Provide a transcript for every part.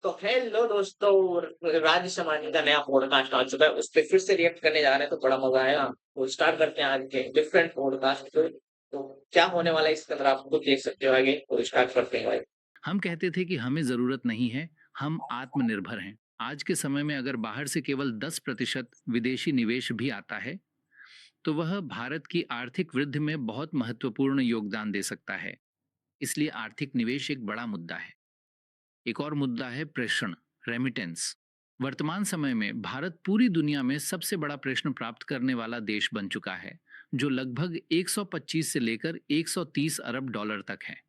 तो हेलो दोस्तों, राज्य समाज का नया पॉडकास्ट आ चुका है। उस पे फिर से रिएक्ट करने जा रहे हैं तो बड़ा मजा आया। तो स्टार्ट करते हैं आज के डिफरेंट पॉडकास्ट पे। तो क्या होने वाला है इसके अंदर आप खुद देख सकते हो आगे। तो स्टार्ट करते हैं भाई। हम कहते थे कि हमें ज़रूरत नहीं है, हम आत्मनिर्भर हैं। आज के समय में अगर बाहर से केवल 10% विदेशी निवेश भी आता है, तो वह भारत की आर्थिक वृद्धि में बहुत महत्वपूर्ण योगदान दे सकता है। इसलिए आर्थिक निवेश एक बड़ा मुद्दा है। एक और मुद्दा है प्रेषण, रेमिटेंस। वर्तमान समय में भारत पूरी दुनिया में सबसे बड़ा प्रेषण प्राप्त करने वाला देश बन चुका है, जो लगभग 125 से लेकर 130 अरब डॉलर तक है।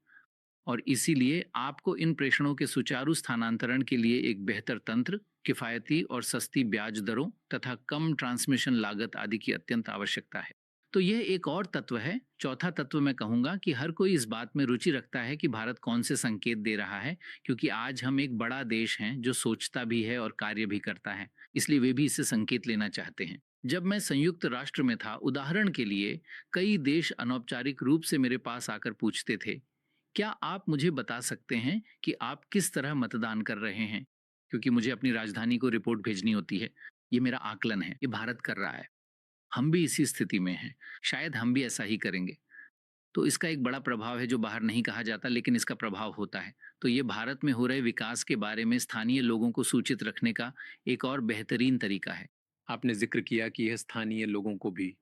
और इसीलिए आपको इन प्रेषणों के सुचारू स्थानांतरण के लिए एक बेहतर तंत्र, किफायती और सस्ती ब्याज दरों तथा कम ट्रांसमिशन लागत आदि की अत्यंत आवश्यकता है। तो यह एक और तत्व है। चौथा तत्व मैं कहूंगा कि हर कोई इस बात में रुचि रखता है कि भारत कौन से संकेत दे रहा है, क्योंकि आज हम एक बड़ा देश हैं जो सोचता भी है और कार्य भी करता है। इसलिए वे भी इससे संकेत लेना चाहते हैं। जब मैं संयुक्त राष्ट्र में था, उदाहरण के लिए, कई देश अनौपचारिक रूप से मेरे पास आकर पूछते थे, क्या आप मुझे बता सकते हैं कि आप किस तरह मतदान कर रहे हैं? क्योंकि मुझे अपनी राजधानी को रिपोर्ट भेजनी होती है। ये मेरा आकलन है, ये भारत कर रहा है। हम भी इसी स्थिति में हैं। शायद हम भी ऐसा ही करेंगे। तो इसका एक बड़ा प्रभाव है जो बाहर नहीं कहा जाता, लेकिन इसका प्रभाव होता है। तो ये भारत में हो रहे विकास के बारे में स्थानीय लोगों को सूचित रखने का एक और बेहतरीन तरीका है। आपने ज़िक्र किया कि यह स्थानीय लोगों को भी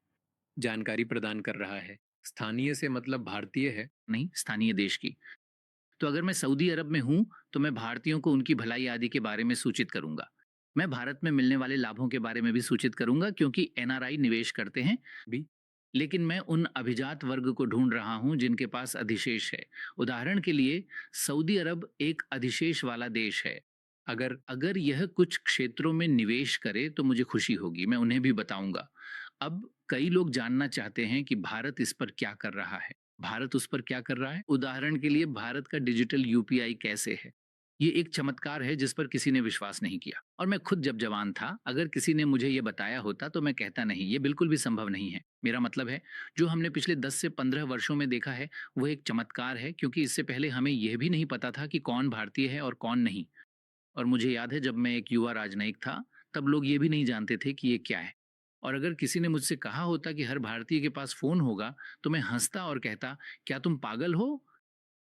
जानकारी प्रदान कर रहा है। स्थानीय से मतलब भारतीय है। नहीं, स्थानीय देश की। तो अगर मैं सऊदी अरब में हूं, तो मैं भारतीयों को उनकी भलाई आदि के बारे में सूचित करूंगा। मैं भारत में मिलने वाले लाभों के बारे में भी सूचित करूंगा, क्योंकि एनआरआई निवेश करते हैं। भी लेकिन मैं उन अभिजात वर्ग को ढूंढ रहा हूं जिनके पास अधिशेष है। उदाहरण के लिए, सऊदी अरब एक अधिशेष वाला देश है। अगर अगर यह कुछ क्षेत्रों में निवेश करे तो मुझे खुशी होगी, मैं उन्हें भी बताऊंगा। अब कई लोग जानना चाहते हैं कि भारत इस पर क्या कर रहा है। भारत उस पर क्या कर रहा है? उदाहरण के लिए, भारत का डिजिटल यूपीआई कैसे है? ये एक चमत्कार है जिस पर किसी ने विश्वास नहीं किया। और मैं खुद जब जवान था, अगर किसी ने मुझे ये बताया होता तो मैं कहता नहीं, ये बिल्कुल भी संभव नहीं है। मेरा मतलब है, जो हमने पिछले 10 से 15 वर्षों में देखा है, वो एक चमत्कार है, क्योंकि इससे पहले हमें यह भी नहीं पता था कि कौन भारतीय है और कौन नहीं। और मुझे याद है, जब मैं एक युवा राजनयिक था, तब लोग ये भी नहीं जानते थे कि ये क्या है। और अगर किसी ने मुझसे कहा होता कि हर भारतीय के पास फोन होगा, तो मैं हंसता और कहता, क्या तुम पागल हो?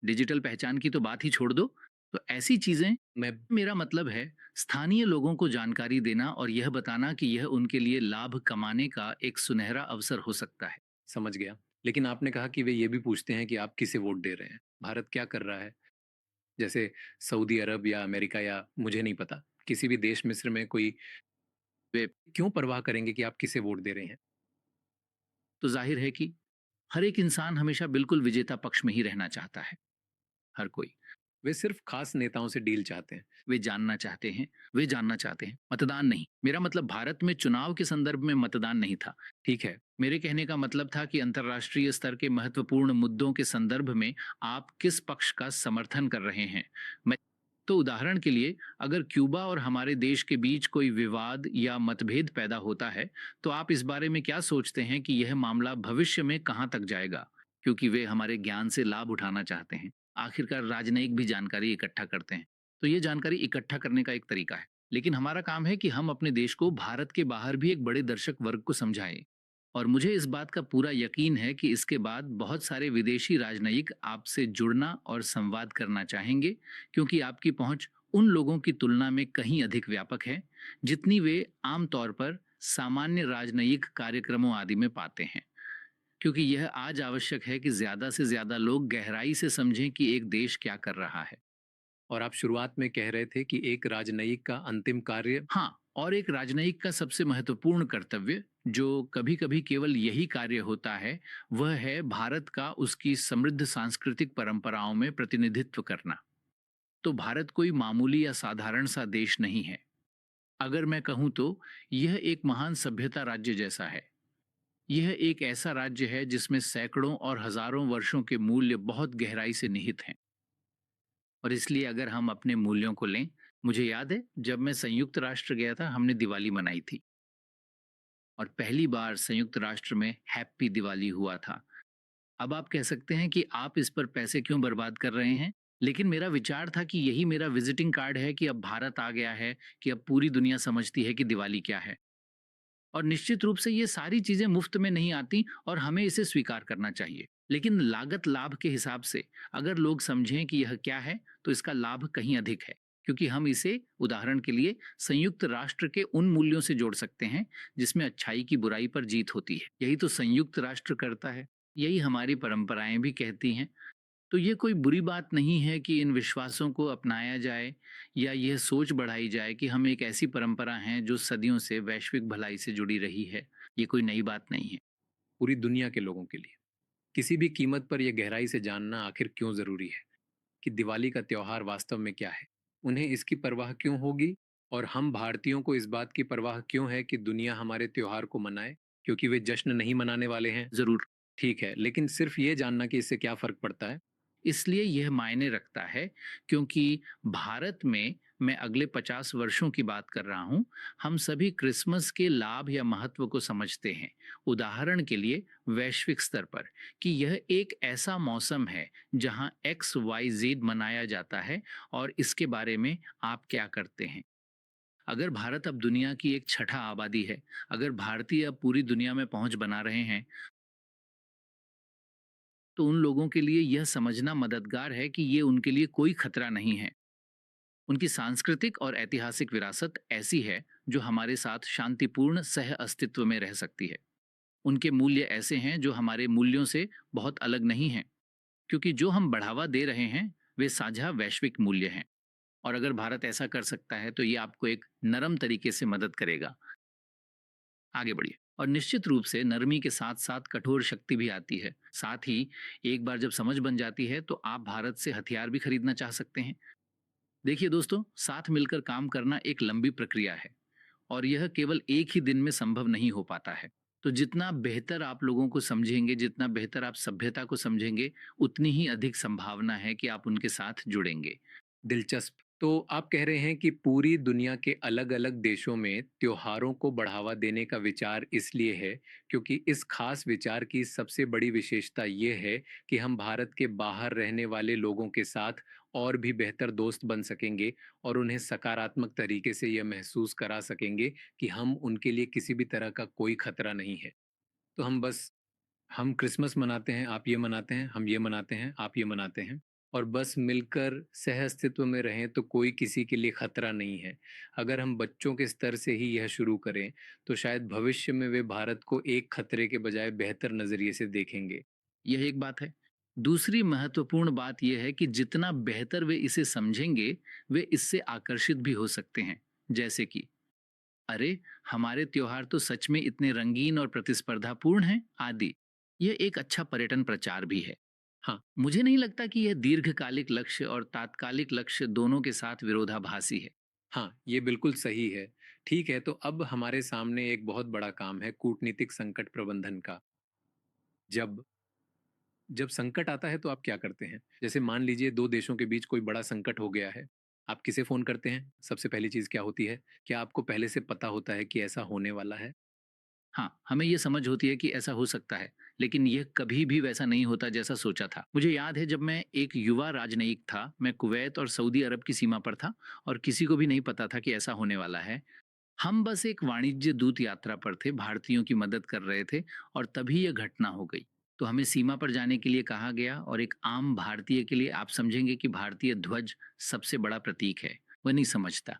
डिजिटल पहचान की तो बात ही छोड़ दो। तो ऐसी चीजें, मैं मेरा मतलब है, स्थानीय लोगों को जानकारी देना और यह बताना कि यह उनके लिए लाभ कमाने का एक सुनहरा अवसर हो सकता है। समझ गया। लेकिन आपने कहा कि वे ये भी पूछते हैं कि आप किसे वोट दे रहे हैं। भारत क्या कर रहा है? जैसे सऊदी अरब या अमेरिका या मुझे नहीं पता, किसी भी देश मिस्र में कोई वे क्यों परवाह करेंगे कि आप किसे वोट दे रहे हैं? तो जाहिर है कि हर एक इंसान हमेशा बिल्कुल विजेता पक्ष में ही रहना चाहता है। हर कोई। वे सिर्फ खास नेताओं से डील चाहते हैं। वे जानना चाहते हैं, मतदान नहीं। मेरा मतलब भारत में चुनाव के संदर्भ में मतदान नहीं था। ठीक है। मेरे कहने का मतलब था कि अंतर्राष्ट्रीय स्तर के महत्वपूर्ण मुद्दों के संदर्भ में आप किस पक्ष का समर्थन कर रहे हैं। मैं तो उदाहरण के लिए, अगर क्यूबा और हमारे देश के बीच कोई विवाद या मतभेद पैदा होता है, तो आप इस बारे में क्या सोचते हैं कि यह मामला भविष्य में कहां तक जाएगा? क्योंकि वे हमारे ज्ञान से लाभ उठाना चाहते हैं। आखिरकार राजनयिक भी जानकारी इकट्ठा करते हैं। तो ये जानकारी इकट्ठा करने का एक तरीका है। लेकिन हमारा काम है कि हम अपने देश को भारत के बाहर भी एक बड़े दर्शक वर्ग को समझाएं। और मुझे इस बात का पूरा यकीन है कि इसके बाद बहुत सारे विदेशी राजनयिक आपसे जुड़ना और संवाद करना चाहेंगे, क्योंकि आपकी पहुंच उन लोगों की तुलना में कहीं अधिक व्यापक है, जितनी वे आमतौर पर सामान्य राजनयिक कार्यक्रमों आदि में पाते हैं। क्योंकि यह आज आवश्यक है कि ज्यादा से ज्यादा लोग गहराई से समझें कि एक देश क्या कर रहा है। और आप शुरुआत में कह रहे थे कि एक राजनयिक का अंतिम कार्य हाँ, और एक राजनयिक का सबसे महत्वपूर्ण कर्तव्य, जो कभी कभी केवल यही कार्य होता है, वह है भारत का उसकी समृद्ध सांस्कृतिक परंपराओं में प्रतिनिधित्व करना। तो भारत कोई मामूली या साधारण सा देश नहीं है। अगर मैं कहूं तो यह एक महान सभ्यता राज्य जैसा है। यह एक ऐसा राज्य है जिसमें सैकड़ों और हजारों वर्षों के मूल्य बहुत गहराई से निहित हैं। और इसलिए अगर हम अपने मूल्यों को लें, मुझे याद है, जब मैं संयुक्त राष्ट्र गया था, हमने दिवाली मनाई थी। और पहली बार संयुक्त राष्ट्र में हैप्पी दिवाली हुआ था। अब आप कह सकते हैं कि आप इस पर पैसे क्यों बर्बाद कर रहे हैं? लेकिन मेरा विचार था कि यही मेरा विजिटिंग कार्ड है कि अब भारत आ गया है, कि अब पूरी दुनिया समझती है कि दिवाली क्या है। और निश्चित रूप से ये सारी चीज़ें मुफ्त में नहीं आती और हमें इसे स्वीकार करना चाहिए। लेकिन लागत लाभ के हिसाब से अगर लोग समझें कि यह क्या है, तो इसका लाभ कहीं अधिक है। क्योंकि हम इसे उदाहरण के लिए संयुक्त राष्ट्र के उन मूल्यों से जोड़ सकते हैं जिसमें अच्छाई की बुराई पर जीत होती है। यही तो संयुक्त राष्ट्र करता है। यही हमारी परंपराएं भी कहती हैं। तो ये कोई बुरी बात नहीं है कि इन विश्वासों को अपनाया जाए या यह सोच बढ़ाई जाए कि हम एक ऐसी परंपरा हैं जो सदियों से वैश्विक भलाई से जुड़ी रही है। ये कोई नई बात नहीं है। पूरी दुनिया के लोगों के लिए किसी भी कीमत पर यह गहराई से जानना आखिर क्यों जरूरी है कि दिवाली का त्योहार वास्तव में क्या है, उन्हें इसकी परवाह क्यों होगी, और हम भारतीयों को इस बात की परवाह क्यों है कि दुनिया हमारे त्योहार को मनाए, क्योंकि वे जश्न नहीं मनाने वाले हैं। ज़रूर। ठीक है, लेकिन सिर्फ ये जानना कि इससे क्या फर्क पड़ता है। इसलिए यह मायने रखता है क्योंकि भारत में, मैं अगले 50 वर्षों की बात कर रहा हूं, हम सभी क्रिसमस के लाभ या महत्व को समझते हैं। उदाहरण के लिए वैश्विक स्तर पर, कि यह एक ऐसा मौसम है जहां XYZ मनाया जाता है। और इसके बारे में आप क्या करते हैं? अगर भारत अब दुनिया की एक छठा आबादी है, अगर भारतीय अब पूरी दुनिया में पहुंच बना रहे हैं, तो उन लोगों के लिए यह समझना मददगार है कि ये उनके लिए कोई खतरा नहीं है। उनकी सांस्कृतिक और ऐतिहासिक विरासत ऐसी है जो हमारे साथ शांतिपूर्ण सह अस्तित्व में रह सकती है। उनके मूल्य ऐसे हैं जो हमारे मूल्यों से बहुत अलग नहीं हैं, क्योंकि जो हम बढ़ावा दे रहे हैं वे साझा वैश्विक मूल्य हैं। और अगर भारत ऐसा कर सकता है तो ये आपको एक नरम तरीके से मदद करेगा। आगे बढ़िए। और निश्चित रूप से नरमी के साथ साथ कठोर शक्ति भी आती है। साथ ही एक बार जब समझ बन जाती है तो आप भारत से हथियार भी खरीदना चाह सकते हैं। देखिए दोस्तों, साथ मिलकर काम करना एक लंबी प्रक्रिया है और यह केवल एक ही दिन में संभव नहीं हो पाता है। तो जितना बेहतर आप लोगों को समझेंगे, जितना बेहतर आप सभ्यता को समझेंगे, उतनी ही अधिक संभावना है कि आप उनके साथ जुड़ेंगे। दिलचस्प। तो आप कह रहे हैं कि पूरी दुनिया के अलग अलग देशों में त्योहारों को बढ़ावा देने का विचार इसलिए है क्योंकि इस खास विचार की सबसे बड़ी विशेषता ये है कि हम भारत के बाहर रहने वाले लोगों के साथ और भी बेहतर दोस्त बन सकेंगे और उन्हें सकारात्मक तरीके से यह महसूस करा सकेंगे कि हम उनके लिए किसी भी तरह का कोई खतरा नहीं है। तो हम क्रिसमस मनाते हैं, आप ये मनाते हैं, हम ये मनाते हैं, आप ये मनाते हैं, और बस मिलकर सह अस्तित्व में रहें तो कोई किसी के लिए खतरा नहीं है। अगर हम बच्चों के स्तर से ही यह शुरू करें तो शायद भविष्य में वे भारत को एक खतरे के बजाय बेहतर नजरिए से देखेंगे। यह एक बात है। दूसरी महत्वपूर्ण बात यह है कि जितना बेहतर वे इसे समझेंगे, वे इससे आकर्षित भी हो सकते हैं। जैसे कि, अरे, हमारे त्योहार तो सच में इतने रंगीन और प्रतिस्पर्धापूर्ण हैं आदि। यह एक अच्छा पर्यटन प्रचार भी है। हाँ, मुझे नहीं लगता कि यह दीर्घकालिक लक्ष्य और तात्कालिक लक्ष्य दोनों के साथ विरोधाभासी है। हाँ, ये बिल्कुल सही है। ठीक है, तो अब हमारे सामने एक बहुत बड़ा काम है कूटनीतिक संकट प्रबंधन का। जब जब संकट आता है तो आप क्या करते हैं? जैसे मान लीजिए 2 देशों के बीच कोई बड़ा संकट हो गया है। आप किसे फ़ोन करते हैं? सबसे पहली चीज़ क्या होती है? क्या आपको पहले से पता होता है कि ऐसा होने वाला है? हाँ, हमें ये समझ होती है कि ऐसा हो सकता है, लेकिन यह कभी भी वैसा नहीं होता जैसा सोचा था। मुझे याद है जब मैं एक युवा राजनयिक था, मैं कुवैत और सऊदी अरब की सीमा पर था और किसी को भी नहीं पता था कि ऐसा होने वाला है। हम बस एक वाणिज्य दूत यात्रा पर थे, भारतीयों की मदद कर रहे थे और तभी यह घटना हो गई। तो हमें सीमा पर जाने के लिए कहा गया और एक आम भारतीय के लिए आप समझेंगे कि भारतीय ध्वज सबसे बड़ा प्रतीक है। वह नहीं समझता।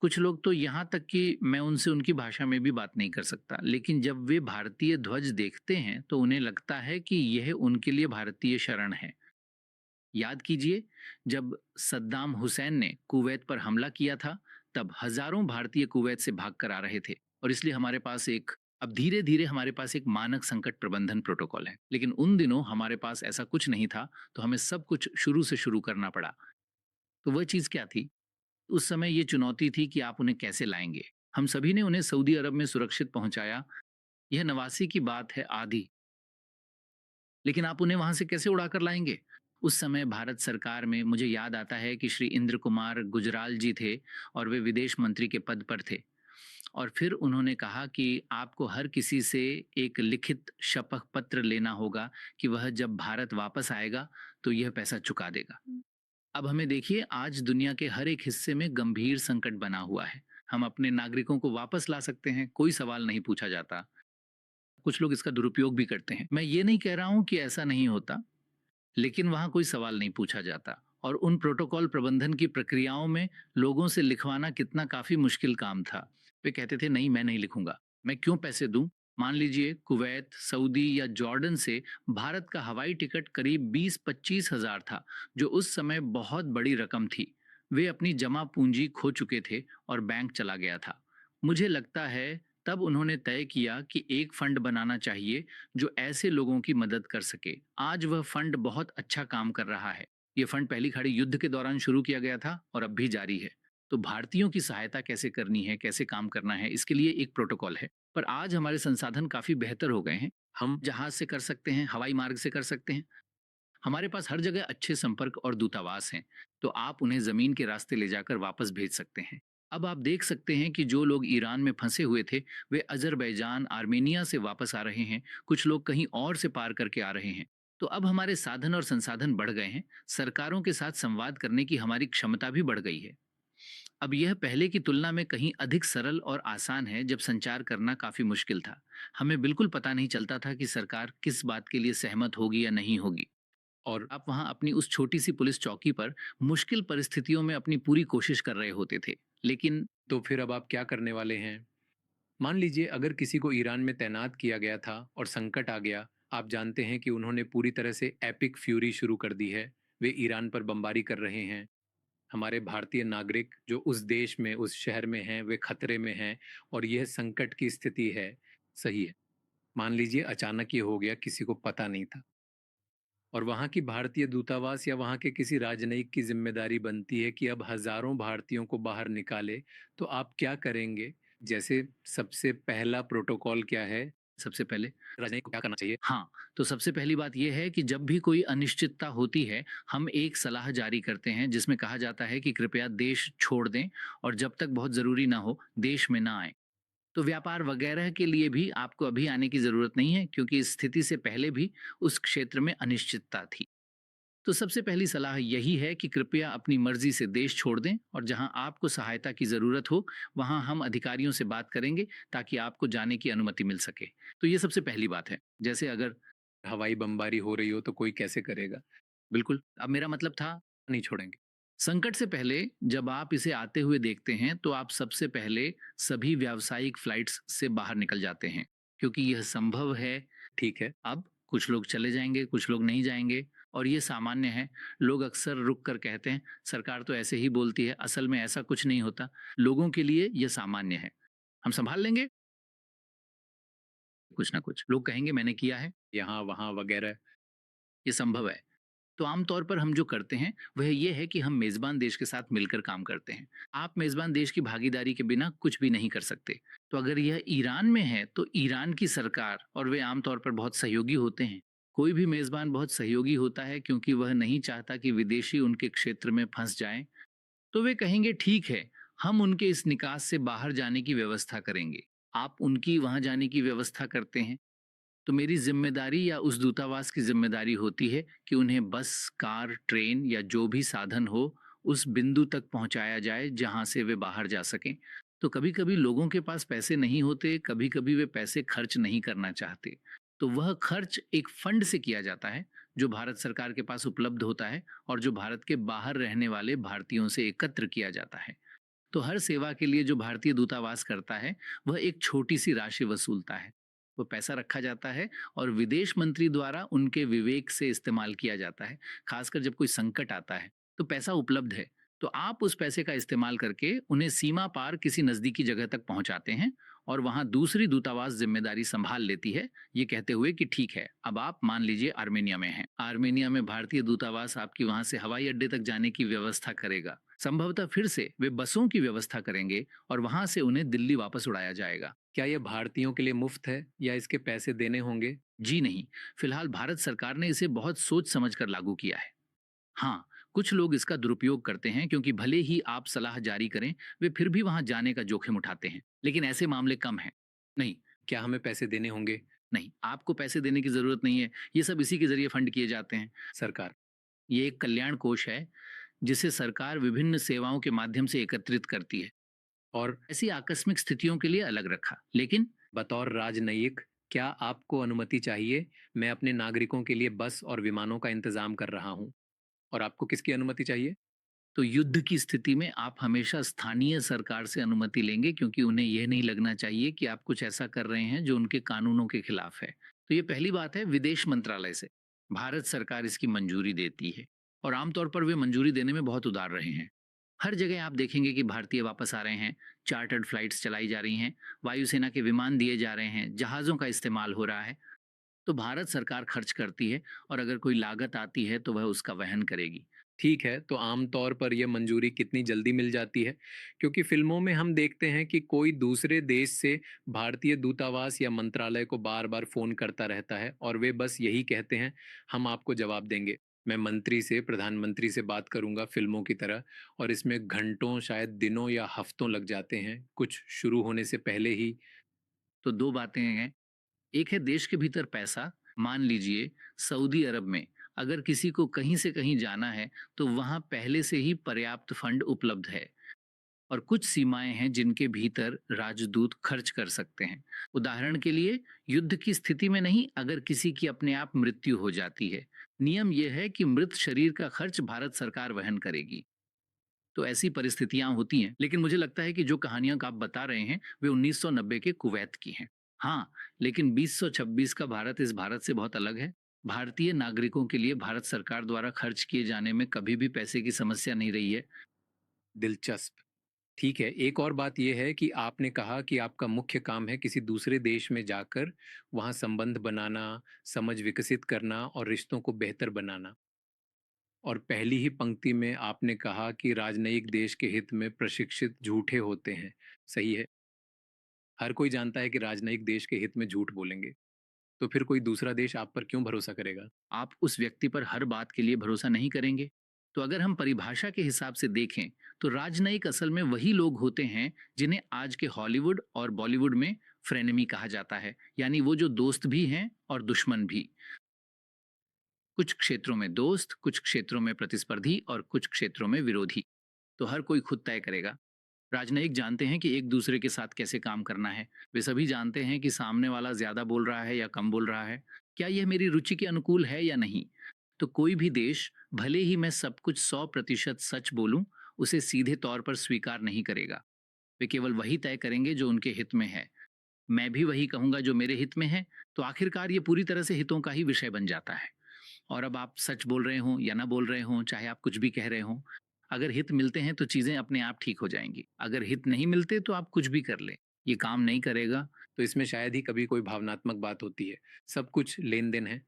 कुछ लोग तो यहाँ तक कि मैं उनसे उनकी भाषा में भी बात नहीं कर सकता, लेकिन जब वे भारतीय ध्वज देखते हैं तो उन्हें लगता है कि यह उनके लिए भारतीय शरण है। याद कीजिए, जब सद्दाम हुसैन ने कुवैत पर हमला किया था, तब हजारों भारतीय कुवैत से भाग कर आ रहे थे और इसलिए हमारे पास एक, अब धीरे धीरे हमारे पास एक मानक संकट प्रबंधन प्रोटोकॉल है। लेकिन उन दिनों हमारे पास ऐसा कुछ नहीं था, तो हमें सब कुछ शुरू से शुरू करना पड़ा। तो वह चीज़ क्या थी? उस समय ये चुनौती थी कि आप उन्हें कैसे लाएंगे। हम सभी ने उन्हें सऊदी अरब में सुरक्षित पहुंचाया। यह नवासी की बात है आधी, लेकिन आप उन्हें वहां से कैसे उड़ाकर लाएंगे? उस समय भारत सरकार में मुझे याद आता है कि श्री इंद्र कुमार गुजराल जी थे और वे विदेश मंत्री के पद पर थे। और फिर उन्होंने कहा कि आपको हर किसी से एक लिखित शपथ पत्र लेना होगा कि वह जब भारत वापस आएगा तो यह पैसा चुका देगा। अब हमें देखिए, आज दुनिया के हर एक हिस्से में गंभीर संकट बना हुआ है। हम अपने नागरिकों को वापस ला सकते हैं, कोई सवाल नहीं पूछा जाता। कुछ लोग इसका दुरुपयोग भी करते हैं। मैं ये नहीं कह रहा हूं कि ऐसा नहीं होता, लेकिन वहां कोई सवाल नहीं पूछा जाता। और उन प्रोटोकॉल प्रबंधन की प्रक्रियाओं में लोगों से लिखवाना कितना काफी मुश्किल काम था। वे कहते थे, नहीं मैं नहीं लिखूंगा, मैं क्यों पैसे दूं। मान लीजिए कुवैत, सऊदी या जॉर्डन से भारत का हवाई टिकट करीब 20-25 हज़ार था, जो उस समय बहुत बड़ी रकम थी। वे अपनी जमा पूंजी खो चुके थे और बैंक चला गया था। मुझे लगता है तब उन्होंने तय किया कि एक फंड बनाना चाहिए जो ऐसे लोगों की मदद कर सके। आज वह फंड बहुत अच्छा काम कर रहा है। ये फंड पहली खाड़ी युद्ध के दौरान शुरू किया गया था और अब भी जारी है। तो भारतीयों की सहायता कैसे करनी है, कैसे काम करना है, इसके लिए एक प्रोटोकॉल है। पर आज हमारे संसाधन काफी बेहतर हो गए हैं। हम जहाज से कर सकते हैं, हवाई मार्ग से कर सकते हैं। हमारे पास हर जगह अच्छे संपर्क और दूतावास हैं, तो आप उन्हें जमीन के रास्ते ले जाकर वापस भेज सकते हैं। अब आप देख सकते हैं कि जो लोग ईरान में फंसे हुए थे, वे अजरबैजान, आर्मेनिया से वापस आ रहे हैं। कुछ लोग कहीं और से पार करके आ रहे हैं। तो अब हमारे साधन और संसाधन बढ़ गए हैं। सरकारों के साथ संवाद करने की हमारी क्षमता भी बढ़ गई है। अब यह पहले की तुलना में कहीं अधिक सरल और आसान है, जब संचार करना काफी मुश्किल था। हमें बिल्कुल पता नहीं चलता था कि सरकार किस बात के लिए सहमत होगी या नहीं होगी। और आप वहां अपनी उस छोटी सी पुलिस चौकी पर मुश्किल परिस्थितियों में अपनी पूरी कोशिश कर रहे होते थे। लेकिन तो फिर अब आप क्या करने वाले हैं? मान लीजिए अगर किसी को ईरान में तैनात किया गया था और संकट आ गया, आप जानते हैं कि उन्होंने पूरी तरह से एपिक फ्यूरी शुरू कर दी है, वे ईरान पर बमबारी कर रहे हैं। हमारे भारतीय नागरिक जो उस देश में, उस शहर में हैं, वे खतरे में हैं और यह संकट की स्थिति है। सही है। मान लीजिए अचानक ये हो गया, किसी को पता नहीं था, और वहाँ की भारतीय दूतावास या वहाँ के किसी राजनयिक की जिम्मेदारी बनती है कि अब हजारों भारतीयों को बाहर निकाले। तो आप क्या करेंगे? जैसे सबसे पहला प्रोटोकॉल क्या है? सबसे पहले राजनयिक को क्या करना चाहिए? हाँ, तो सबसे पहली बात यह है कि जब भी कोई अनिश्चितता होती है, हम एक सलाह जारी करते हैं जिसमें कहा जाता है कि कृपया देश छोड़ दें और जब तक बहुत ज़रूरी ना हो, देश में ना आएँ। तो व्यापार वगैरह के लिए भी आपको अभी आने की ज़रूरत नहीं है, क्योंकि इस स्थिति से पहले भी उस क्षेत्र में अनिश्चितता थी। तो सबसे पहली सलाह यही है कि कृपया अपनी मर्जी से देश छोड़ दें और जहां आपको सहायता की ज़रूरत हो, वहां हम अधिकारियों से बात करेंगे ताकि आपको जाने की अनुमति मिल सके। तो ये सबसे पहली बात है। जैसे अगर हवाई बमबारी हो रही हो तो कोई कैसे करेगा? बिल्कुल, अब मेरा मतलब था, नहीं छोड़ेंगे। संकट से पहले जब आप इसे आते हुए देखते हैं, तो आप सबसे पहले सभी व्यावसायिक फ्लाइट्स से बाहर निकल जाते हैं, क्योंकि यह संभव है। ठीक है। अब कुछ लोग चले जाएंगे, कुछ लोग नहीं जाएंगे, और ये सामान्य है। लोग अक्सर रुक कर कहते हैं, सरकार तो ऐसे ही बोलती है, असल में ऐसा कुछ नहीं होता। लोगों के लिए यह सामान्य है, हम संभाल लेंगे। कुछ ना कुछ लोग कहेंगे, मैंने किया है, यहाँ वहाँ वगैरह। ये संभव है। तो आमतौर पर हम जो करते हैं वह ये है कि हम मेज़बान देश के साथ मिलकर काम करते हैं। आप मेज़बान देश की भागीदारी के बिना कुछ भी नहीं कर सकते। तो अगर यह ईरान में है, तो ईरान की सरकार और वे आमतौर पर बहुत सहयोगी होते हैं। कोई भी मेज़बान बहुत सहयोगी होता है, क्योंकि वह नहीं चाहता कि विदेशी उनके क्षेत्र में फंस जाएं। तो वे कहेंगे, ठीक है, हम उनके इस निकास से बाहर जाने की व्यवस्था करेंगे। आप उनकी वहां जाने की व्यवस्था करते हैं, तो मेरी ज़िम्मेदारी या उस दूतावास की ज़िम्मेदारी होती है कि उन्हें बस, कार, ट्रेन या जो भी साधन हो, उस बिंदु तक पहुंचाया जाए जहां से वे बाहर जा सकें। तो कभी-कभी लोगों के पास पैसे नहीं होते, कभी-कभी वे पैसे खर्च नहीं करना चाहते। तो वह खर्च एक फंड से किया जाता है, जो भारत सरकार के पास उपलब्ध होता है और जो भारत के बाहर रहने वाले भारतीयों से एकत्र किया जाता है। तो हर सेवा के लिए जो भारतीय दूतावास करता है, वह एक छोटी सी राशि वसूलता है। वो पैसा रखा जाता है और विदेश मंत्री द्वारा उनके विवेक से इस्तेमाल किया जाता है। खासकर जब कोई संकट आता है, तो पैसा उपलब्ध है, तो आप उस पैसे का इस्तेमाल करके उन्हें सीमा पार किसी नजदीकी जगह तक पहुंचाते हैं और वहां दूसरी दूतावास जिम्मेदारी संभाल लेती है, ये कहते हुए कि ठीक है, अब आप मान लीजिए आर्मेनिया में हैं। आर्मेनिया में भारतीय दूतावास आपकी वहां से हवाई अड्डे तक जाने की व्यवस्था करेगा। संभवतः फिर से वे बसों की व्यवस्था करेंगे और वहां से उन्हें दिल्ली वापस उड़ाया जाएगा। क्या यह भारतीयों के लिए मुफ्त है या इसके पैसे देने होंगे? जी नहीं, फिलहाल भारत सरकार ने इसे बहुत सोच समझ कर लागू किया है। हाँ, कुछ लोग इसका दुरुपयोग करते हैं, क्योंकि भले ही आप सलाह जारी करें, वे फिर भी वहां जाने का जोखिम उठाते हैं। लेकिन ऐसे मामले कम हैं। नहीं, क्या हमें पैसे देने होंगे? नहीं, आपको पैसे देने की जरूरत नहीं है। ये सब इसी के जरिए फंड किए जाते हैं। सरकार। ये एक कल्याण कोष है, जिसे सरकार विभिन्न सेवाओं के माध्यम से एकत्रित करती है। और ऐसी आकस्मिक स्थितियों के लिए अलग रखा। लेकिन बतौर राजनयिक, क्या आपको अनुमति चाहिए? मैं अपने नागरिकों के लिए बस और विमानों का इंतजाम कर रहा हूँ। और आपको किसकी अनुमति चाहिए? तो युद्ध की स्थिति में आप हमेशा स्थानीय सरकार से अनुमति लेंगे, क्योंकि उन्हें यह नहीं लगना चाहिए कि आप कुछ ऐसा कर रहे हैं जो उनके कानूनों के खिलाफ है। तो ये पहली बात है। विदेश मंत्रालय से भारत सरकार इसकी मंजूरी देती है, और आमतौर पर वे मंजूरी देने में बहुत उदार रहे हैं। हर जगह आप देखेंगे कि भारतीय वापस आ रहे हैं, चार्टर्ड फ्लाइट्स चलाई जा रही हैं, वायुसेना के विमान दिए जा रहे हैं, जहाज़ों का इस्तेमाल हो रहा है। तो भारत सरकार खर्च करती है, और अगर कोई लागत आती है तो वह उसका वहन करेगी। ठीक है, तो आम तौर पर यह मंजूरी कितनी जल्दी मिल जाती है? क्योंकि फ़िल्मों में हम देखते हैं कि कोई दूसरे देश से भारतीय दूतावास या मंत्रालय को बार-बार फ़ोन करता रहता है और वे बस यही कहते हैं, "हम आपको जवाब देंगे।" मैं मंत्री से, प्रधानमंत्री से बात करूँगा फ़िल्मों की तरह, और इसमें घंटों, शायद दिनों या हफ़्तों लग जाते हैं, कुछ शुरू होने से पहले ही। तो दो बातें हैं। एक है देश के भीतर पैसा। मान लीजिए सऊदी अरब में अगर किसी को कहीं से कहीं जाना है, तो वहां पहले से ही पर्याप्त फंड उपलब्ध है, और कुछ सीमाएं हैं जिनके भीतर राजदूत खर्च कर सकते हैं। उदाहरण के लिए, युद्ध की स्थिति में नहीं, अगर किसी की अपने आप मृत्यु हो जाती है, नियम यह है कि मृत शरीर का खर्च भारत सरकार वहन करेगी। तो ऐसी परिस्थितियां होती हैं। लेकिन मुझे लगता है कि जो कहानियां आप बता रहे हैं वे 1990 के कुवैत की हैं। हाँ, लेकिन 2026 का भारत इस भारत से बहुत अलग है। भारतीय नागरिकों के लिए भारत सरकार द्वारा खर्च किए जाने में कभी भी पैसे की समस्या नहीं रही है। दिलचस्प। ठीक है, एक और बात ये है कि आपने कहा कि आपका मुख्य काम है किसी दूसरे देश में जाकर वहाँ संबंध बनाना, समझ विकसित करना और रिश्तों को बेहतर बनाना। और पहली ही पंक्ति में आपने कहा कि राजनयिक देश के हित में प्रशिक्षित झूठे होते हैं। सही है। हर कोई जानता है कि राजनयिक देश के हित में झूठ बोलेंगे। तो फिर कोई दूसरा देश आप पर क्यों भरोसा करेगा? आप उस व्यक्ति पर हर बात के लिए भरोसा नहीं करेंगे। तो अगर हम परिभाषा के हिसाब से देखें, तो राजनयिक असल में वही लोग होते हैं जिन्हें आज के हॉलीवुड और बॉलीवुड में फ्रेनेमी कहा जाता है, यानी वो जो दोस्त भी हैं और दुश्मन भी। कुछ क्षेत्रों में दोस्त, कुछ क्षेत्रों में प्रतिस्पर्धी और कुछ क्षेत्रों में विरोधी। तो हर कोई खुद तय करेगा। राजनयिक जानते हैं कि एक दूसरे के साथ कैसे काम करना है। वे सभी जानते हैं कि सामने वाला ज्यादा बोल रहा है या कम बोल रहा है, क्या यह मेरी रुचि के अनुकूल है या नहीं। तो कोई भी देश, भले ही मैं सब कुछ 100% सच बोलूं, उसे सीधे तौर पर स्वीकार नहीं करेगा। वे केवल वही तय करेंगे जो उनके हित में है। मैं भी वही कहूंगा जो मेरे हित में है। तो आखिरकार ये पूरी तरह से हितों का ही विषय बन जाता है। और अब आप सच बोल रहे हों या ना बोल रहे हों, चाहे आप कुछ भी कह रहे हों, अगर हित मिलते हैं तो चीज़ें अपने आप ठीक हो जाएँगी। अगर हित नहीं मिलते तो आप कुछ भी कर लें, ये काम नहीं करेगा। तो इसमें शायद ही कभी कोई भावनात्मक बात होती है। सब कुछ लेन-देन है।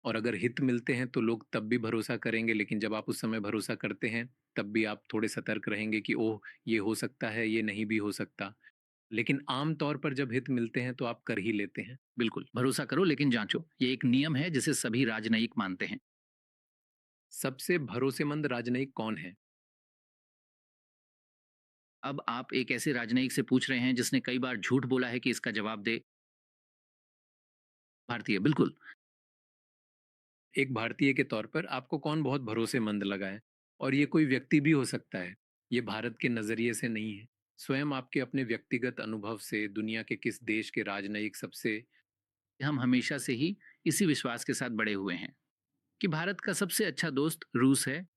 और अगर हित मिलते हैं तो लोग तब भी भरोसा करेंगे, लेकिन जब आप उस समय भरोसा करते हैं, तब भी आप थोड़े सतर्क रहेंगे कि ओह! ये हो सकता है, ये नहीं भी हो सकता। लेकिन आम तौर पर जब हित मिलते हैं तो आप कर ही लेते हैं। बिल्कुल, भरोसा करो लेकिन जाँचो। ये एक नियम है जिसे सभी राजनयिक मानते हैं। सबसे भरोसेमंद राजनयिक कौन है? अब आप एक ऐसे राजनयिक से पूछ रहे हैं जिसने कई बार झूठ बोला है कि इसका जवाब दे। भारतीय, बिल्कुल। एक भारतीय के तौर पर आपको कौन बहुत भरोसेमंद लगा है? और ये कोई व्यक्ति भी हो सकता है। ये भारत के नज़रिए से नहीं है। स्वयं आपके अपने व्यक्तिगत अनुभव से दुनिया के किस देश के राजनयिक सबसे। हम हमेशा से ही इसी विश्वास के साथ बड़े हुए हैं कि भारत का सबसे अच्छा दोस्त रूस है।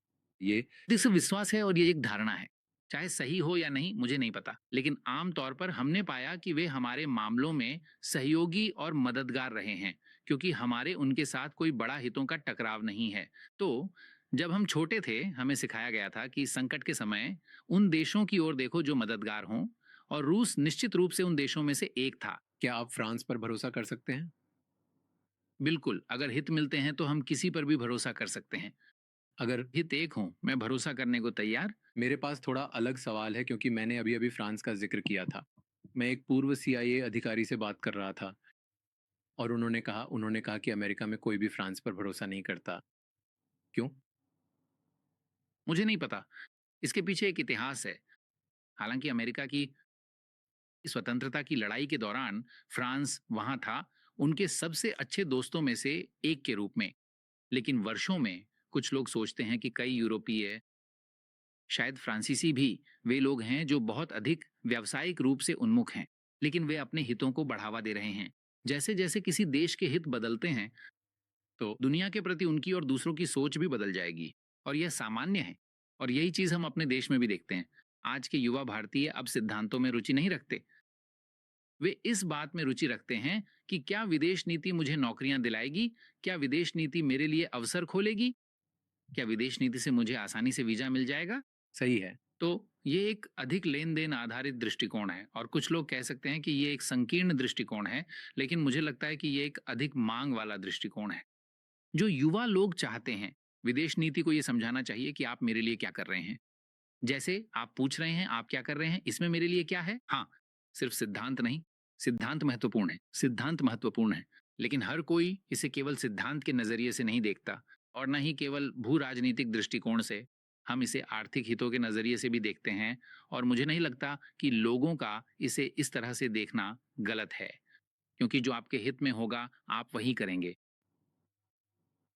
ये जिसे विश्वास है, और ये एक धारणा है। चाहे सही हो या नहीं मुझे नहीं पता, लेकिन आम तौर पर हमने पाया कि वे हमारे मामलों में सहयोगी और मददगार रहे हैं, क्योंकि हमारे उनके साथ कोई बड़ा हितों का टकराव नहीं है। तो जब हम छोटे थे हमें सिखाया गया था कि संकट के समय उन देशों की ओर देखो जो मददगार हों, और रूस निश्चित रूप से उन देशों में से एक था। क्या आप फ्रांस पर भरोसा कर सकते हैं? बिल्कुल, अगर हित मिलते हैं तो हम किसी पर भी भरोसा कर सकते हैं। अगर हित एक हों, मैं भरोसा करने को तैयार। मेरे पास थोड़ा अलग सवाल है, क्योंकि मैंने अभी-अभी फ्रांस का ज़िक्र किया था। मैं एक पूर्व सीआईए अधिकारी से बात कर रहा था और उन्होंने कहा कि अमेरिका में कोई भी फ्रांस पर भरोसा नहीं करता। क्यों? मुझे नहीं पता, इसके पीछे एक इतिहास है। हालांकि अमेरिका की स्वतंत्रता की लड़ाई के दौरान फ्रांस वहां था, उनके सबसे अच्छे दोस्तों में से एक के रूप में। लेकिन वर्षों में कुछ लोग सोचते हैं कि कई यूरोपीय शायद फ्रांसीसी भी वे लोग हैं जो बहुत अधिक व्यावसायिक रूप से उन्मुख हैं, लेकिन वे अपने हितों को बढ़ावा दे रहे हैं। जैसे जैसे किसी देश के हित बदलते हैं, तो दुनिया के प्रति उनकी और दूसरों की सोच भी बदल जाएगी। और यह सामान्य है। और यही चीज हम अपने देश में भी देखते हैं। आज के युवा भारतीय अब सिद्धांतों में रुचि नहीं रखते। वे इस बात में रुचि रखते हैं कि क्या विदेश नीति मुझे नौकरियां दिलाएगी, क्या विदेश नीति मेरे लिए अवसर खोलेगी, क्या विदेश नीति से मुझे आसानी से वीजा मिल जाएगा। सही है। तो ये एक अधिक लेन देन आधारित दृष्टिकोण है, और कुछ लोग कह सकते हैं कि ये एक संकीर्ण दृष्टिकोण है, लेकिन मुझे लगता है कि ये एक अधिक मांग वाला दृष्टिकोण है। जो युवा लोग चाहते हैं, विदेश नीति को ये समझाना चाहिए कि आप मेरे लिए क्या कर रहे हैं। जैसे आप पूछ रहे हैं आप क्या कर रहे हैं, इसमें मेरे लिए क्या है। हाँ, सिर्फ सिद्धांत नहीं। सिद्धांत महत्वपूर्ण है, सिद्धांत महत्वपूर्ण है, लेकिन हर कोई इसे केवल सिद्धांत के नजरिए से नहीं देखता, और न ही केवल भू राजनीतिक दृष्टिकोण से। हम इसे आर्थिक हितों के नजरिए से भी देखते हैं, और मुझे नहीं लगता कि लोगों का इसे इस तरह से देखना गलत है, क्योंकि जो आपके हित में होगा आप वही करेंगे।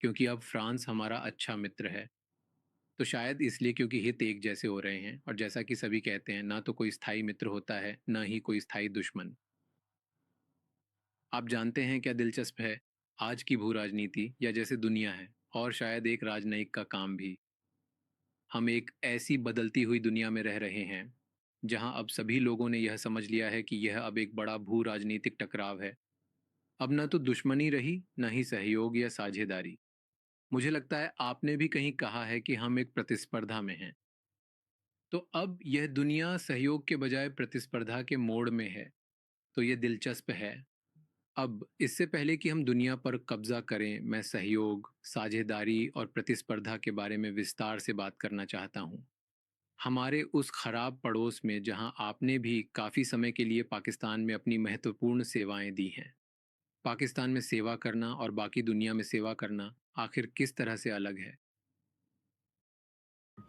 क्योंकि अब फ्रांस हमारा अच्छा मित्र है, तो शायद इसलिए क्योंकि हित एक जैसे हो रहे हैं। और जैसा कि सभी कहते हैं, ना तो कोई स्थायी मित्र होता है, ना ही कोई स्थायी दुश्मन। आप जानते हैं क्या दिलचस्प है? आज की भू राजनीति या जैसे दुनिया है, और शायद एक राजनयिक का काम भी। हम एक ऐसी बदलती हुई दुनिया में रह रहे हैं जहां अब सभी लोगों ने यह समझ लिया है कि यह अब एक बड़ा भू राजनीतिक टकराव है। अब न तो दुश्मनी रही, न ही सहयोग या साझेदारी। मुझे लगता है आपने भी कहीं कहा है कि हम एक प्रतिस्पर्धा में हैं। तो अब यह दुनिया सहयोग के बजाय प्रतिस्पर्धा के मोड़ में है। तो यह दिलचस्प है। अब इससे पहले कि हम दुनिया पर कब्जा करें, मैं सहयोग, साझेदारी और प्रतिस्पर्धा के बारे में विस्तार से बात करना चाहता हूँ। हमारे उस खराब पड़ोस में जहां आपने भी काफ़ी समय के लिए पाकिस्तान में अपनी महत्वपूर्ण सेवाएं दी हैं। पाकिस्तान में सेवा करना और बाकी दुनिया में सेवा करना आखिर किस तरह से अलग है?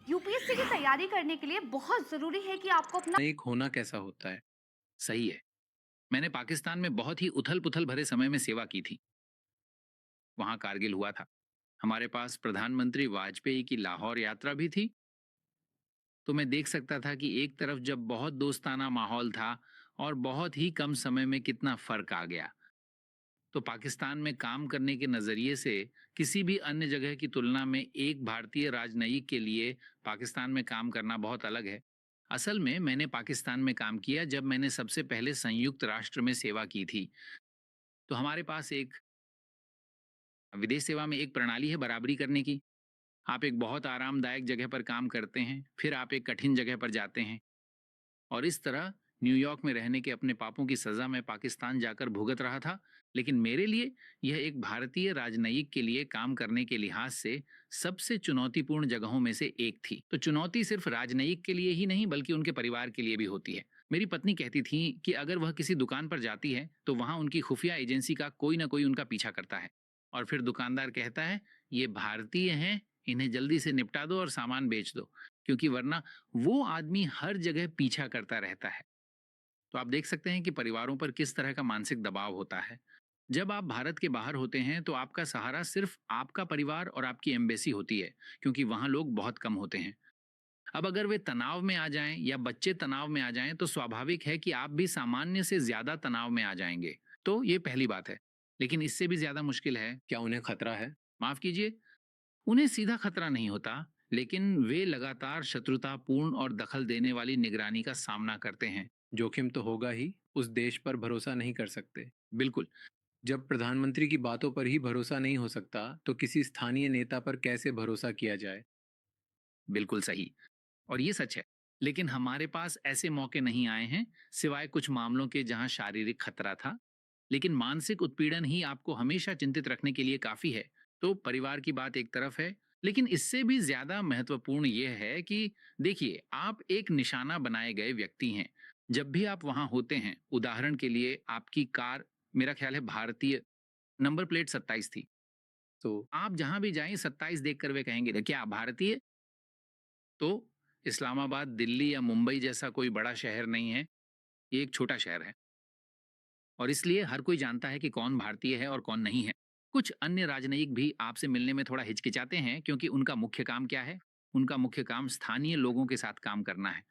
यूपीएससी की तैयारी करने के लिए बहुत जरूरी है कि आपको अपना एक होना कैसा होता है? सही है। मैंने पाकिस्तान में बहुत ही उथल पुथल भरे समय में सेवा की थी। वहां कारगिल हुआ था। हमारे पास प्रधानमंत्री वाजपेयी की लाहौर यात्रा भी थी। तो मैं देख सकता था कि एक तरफ जब बहुत दोस्ताना माहौल था, और बहुत ही कम समय में कितना फर्क आ गया। तो पाकिस्तान में काम करने के नज़रिए से किसी भी अन्य जगह की तुलना में एक भारतीय राजनयिक के लिए पाकिस्तान में काम करना बहुत अलग है। असल में मैंने पाकिस्तान में काम किया जब मैंने सबसे पहले संयुक्त राष्ट्र में सेवा की थी। तो हमारे पास एक विदेश सेवा में एक प्रणाली है बराबरी करने की। आप एक बहुत आरामदायक जगह पर काम करते हैं, फिर आप एक कठिन जगह पर जाते हैं, और इस तरह न्यूयॉर्क में रहने के अपने पापों की सजा मैं पाकिस्तान जाकर भुगत रहा था। लेकिन मेरे लिए यह एक भारतीय राजनयिक के लिए काम करने के लिहाज से सबसे चुनौतीपूर्ण जगहों में से एक थी। तो चुनौती सिर्फ राजनयिक के लिए ही नहीं बल्कि उनके परिवार के लिए भी होती है। मेरी पत्नी कहती थी कि अगर वह किसी दुकान पर जाती है तो वहां उनकी खुफिया एजेंसी का कोई ना कोई उनका पीछा करता है, और फिर दुकानदार कहता है ये भारतीय हैं, इन्हें जल्दी से निपटा दो और सामान बेच दो, क्योंकि वरना वो आदमी हर जगह पीछा करता रहता है। तो आप देख सकते हैं कि परिवारों पर किस तरह का मानसिक दबाव होता है। जब आप भारत के बाहर होते हैं तो आपका सहारा सिर्फ आपका परिवार और आपकी एम्बेसी होती है, क्योंकि वहां लोग बहुत कम होते हैं। अब अगर वे तनाव में आ जाएं या बच्चे तनाव में आ जाएं तो स्वाभाविक है कि आप भी सामान्य से ज्यादा तनाव में आ जाएंगे। तो ये पहली बात है। लेकिन इससे भी ज्यादा मुश्किल है, क्या उन्हें खतरा है? माफ कीजिए, उन्हें सीधा खतरा नहीं होता, लेकिन वे लगातार शत्रुतापूर्ण और दखल देने वाली निगरानी का सामना करते हैं। जोखिम तो होगा ही। उस देश पर भरोसा नहीं कर सकते। बिल्कुल। जब प्रधानमंत्री की बातों पर ही भरोसा नहीं हो सकता, तो किसी स्थानीय नेता पर कैसे भरोसा किया जाए? बिल्कुल सही। और ये सच है। लेकिन हमारे पास ऐसे मौके नहीं आए हैं, सिवाय कुछ मामलों के जहां शारीरिक खतरा था। लेकिन मानसिक उत्पीड़न ही आपको हमेशा चिंतित रखने के लिए काफी है। तो परिवार की बात एक तरफ है, लेकिन इससे भी ज्यादा महत्वपूर्ण यह है कि देखिए, आप एक निशाना बनाए गए व्यक्ति हैं। जब भी आप वहां होते हैं, उदाहरण के लिए आपकी कार, मेरा ख्याल है भारतीय नंबर प्लेट 27 थी, तो आप जहां भी जाएं 27 देखकर वे कहेंगे क्या भारतीय। तो इस्लामाबाद, दिल्ली या मुंबई जैसा कोई बड़ा शहर नहीं है, ये एक छोटा शहर है, और इसलिए हर कोई जानता है कि कौन भारतीय है और कौन नहीं है। कुछ अन्य राजनयिक भी आपसे मिलने में थोड़ा हिचकिचाते हैं, क्योंकि उनका मुख्य काम क्या है? उनका मुख्य काम स्थानीय लोगों के साथ काम करना है।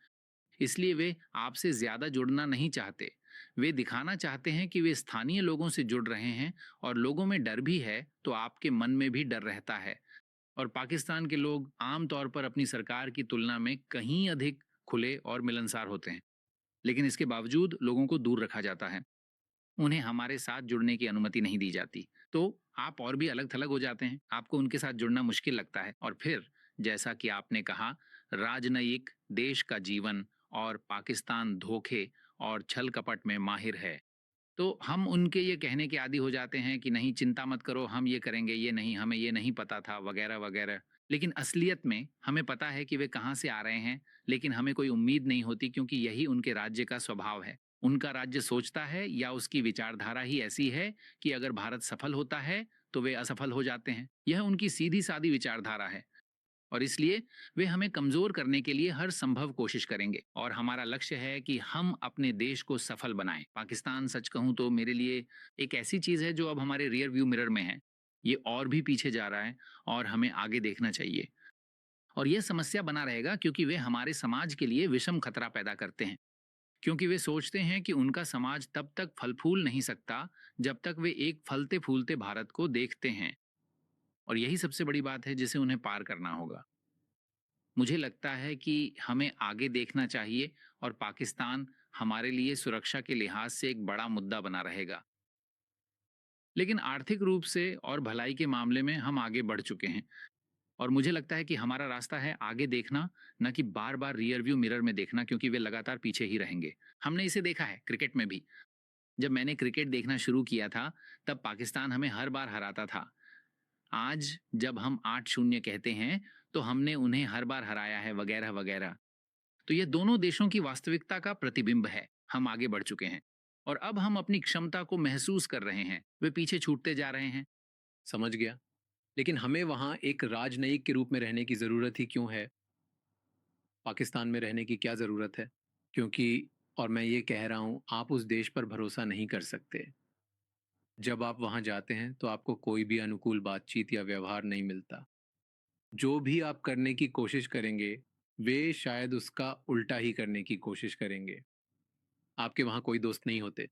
इसलिए वे आपसे ज़्यादा जुड़ना नहीं चाहते। वे दिखाना चाहते हैं कि वे स्थानीय लोगों से जुड़ रहे हैं, और लोगों में डर भी है तो आपके मन में भी डर रहता है। और पाकिस्तान के लोग आम तौर पर अपनी सरकार की तुलना में कहीं अधिक खुले और मिलनसार होते हैं। लेकिन इसके बावजूद लोगों को दूर रखा जाता है। उन्हें हमारे साथ जुड़ने की अनुमति नहीं दी जाती। तो आप और भी अलग-थलग हो जाते हैं। आपको उनके साथ जुड़ना मुश्किल लगता है। और फिर जैसा कि आपने कहा, राजनयिक, देश का जीवन और पाकिस्तान धोखे और छल-कपट में माहिर है। तो हम उनके ये कहने के आदी हो जाते हैं कि नहीं चिंता मत करो, हम ये करेंगे, ये नहीं, हमें ये नहीं पता था, वगैरह-वगैरह। लेकिन असलियत में हमें पता है कि वे कहाँ से आ रहे हैं, लेकिन हमें कोई उम्मीद नहीं होती, क्योंकि यही उनके राज्य का स्वभाव है। उनका राज्य सोचता है या उसकी विचारधारा ही ऐसी है कि अगर भारत सफल होता है, तो वे असफल हो जाते हैं। यह उनकी सीधी-सादी विचारधारा है। और इसलिए वे हमें कमजोर करने के लिए हर संभव कोशिश करेंगे, और हमारा लक्ष्य है कि हम अपने देश को सफल बनाएं। पाकिस्तान, सच कहूं तो मेरे लिए एक ऐसी चीज है जो अब हमारे रियर व्यू मिरर में है। ये और भी पीछे जा रहा है, और हमें आगे देखना चाहिए। और यह समस्या बना रहेगा, क्योंकि वे हमारे समाज के लिए विषम खतरा पैदा करते हैं। क्योंकि वे सोचते हैं कि उनका समाज तब तक फल फूल नहीं सकता जब तक वे एक फलते फूलते भारत को देखते हैं। और यही सबसे बड़ी बात है जिसे उन्हें पार करना होगा। मुझे लगता है कि हमें आगे देखना चाहिए, और पाकिस्तान हमारे लिए सुरक्षा के लिहाज से एक बड़ा मुद्दा बना रहेगा। लेकिन आर्थिक रूप से और भलाई के मामले में हम आगे बढ़ चुके हैं, और मुझे लगता है कि हमारा रास्ता है आगे देखना, न कि बार बार रियर व्यू मिरर में देखना, क्योंकि वे लगातार पीछे ही रहेंगे। हमने इसे देखा है क्रिकेट में भी। जब मैंने क्रिकेट देखना शुरू किया था, तब पाकिस्तान हमें हर बार हराता था। आज जब हम 8-0 कहते हैं, तो हमने उन्हें हर बार हराया है, वगैरह-वगैरह। तो ये दोनों देशों की वास्तविकता का प्रतिबिंब है। हम आगे बढ़ चुके हैं, और अब हम अपनी क्षमता को महसूस कर रहे हैं। वे पीछे छूटते जा रहे हैं। समझ गया। लेकिन हमें वहाँ एक राजनयिक के रूप में रहने की ज़रूरत ही क्यों है? पाकिस्तान में रहने की क्या ज़रूरत है? क्योंकि, और मैं ये कह रहा हूँ, आप उस देश पर भरोसा नहीं कर सकते। जब आप वहाँ जाते हैं तो आपको कोई भी अनुकूल बातचीत या व्यवहार नहीं मिलता। जो भी आप करने की कोशिश करेंगे, वे शायद उसका उल्टा ही करने की कोशिश करेंगे। आपके वहाँ कोई दोस्त नहीं होते।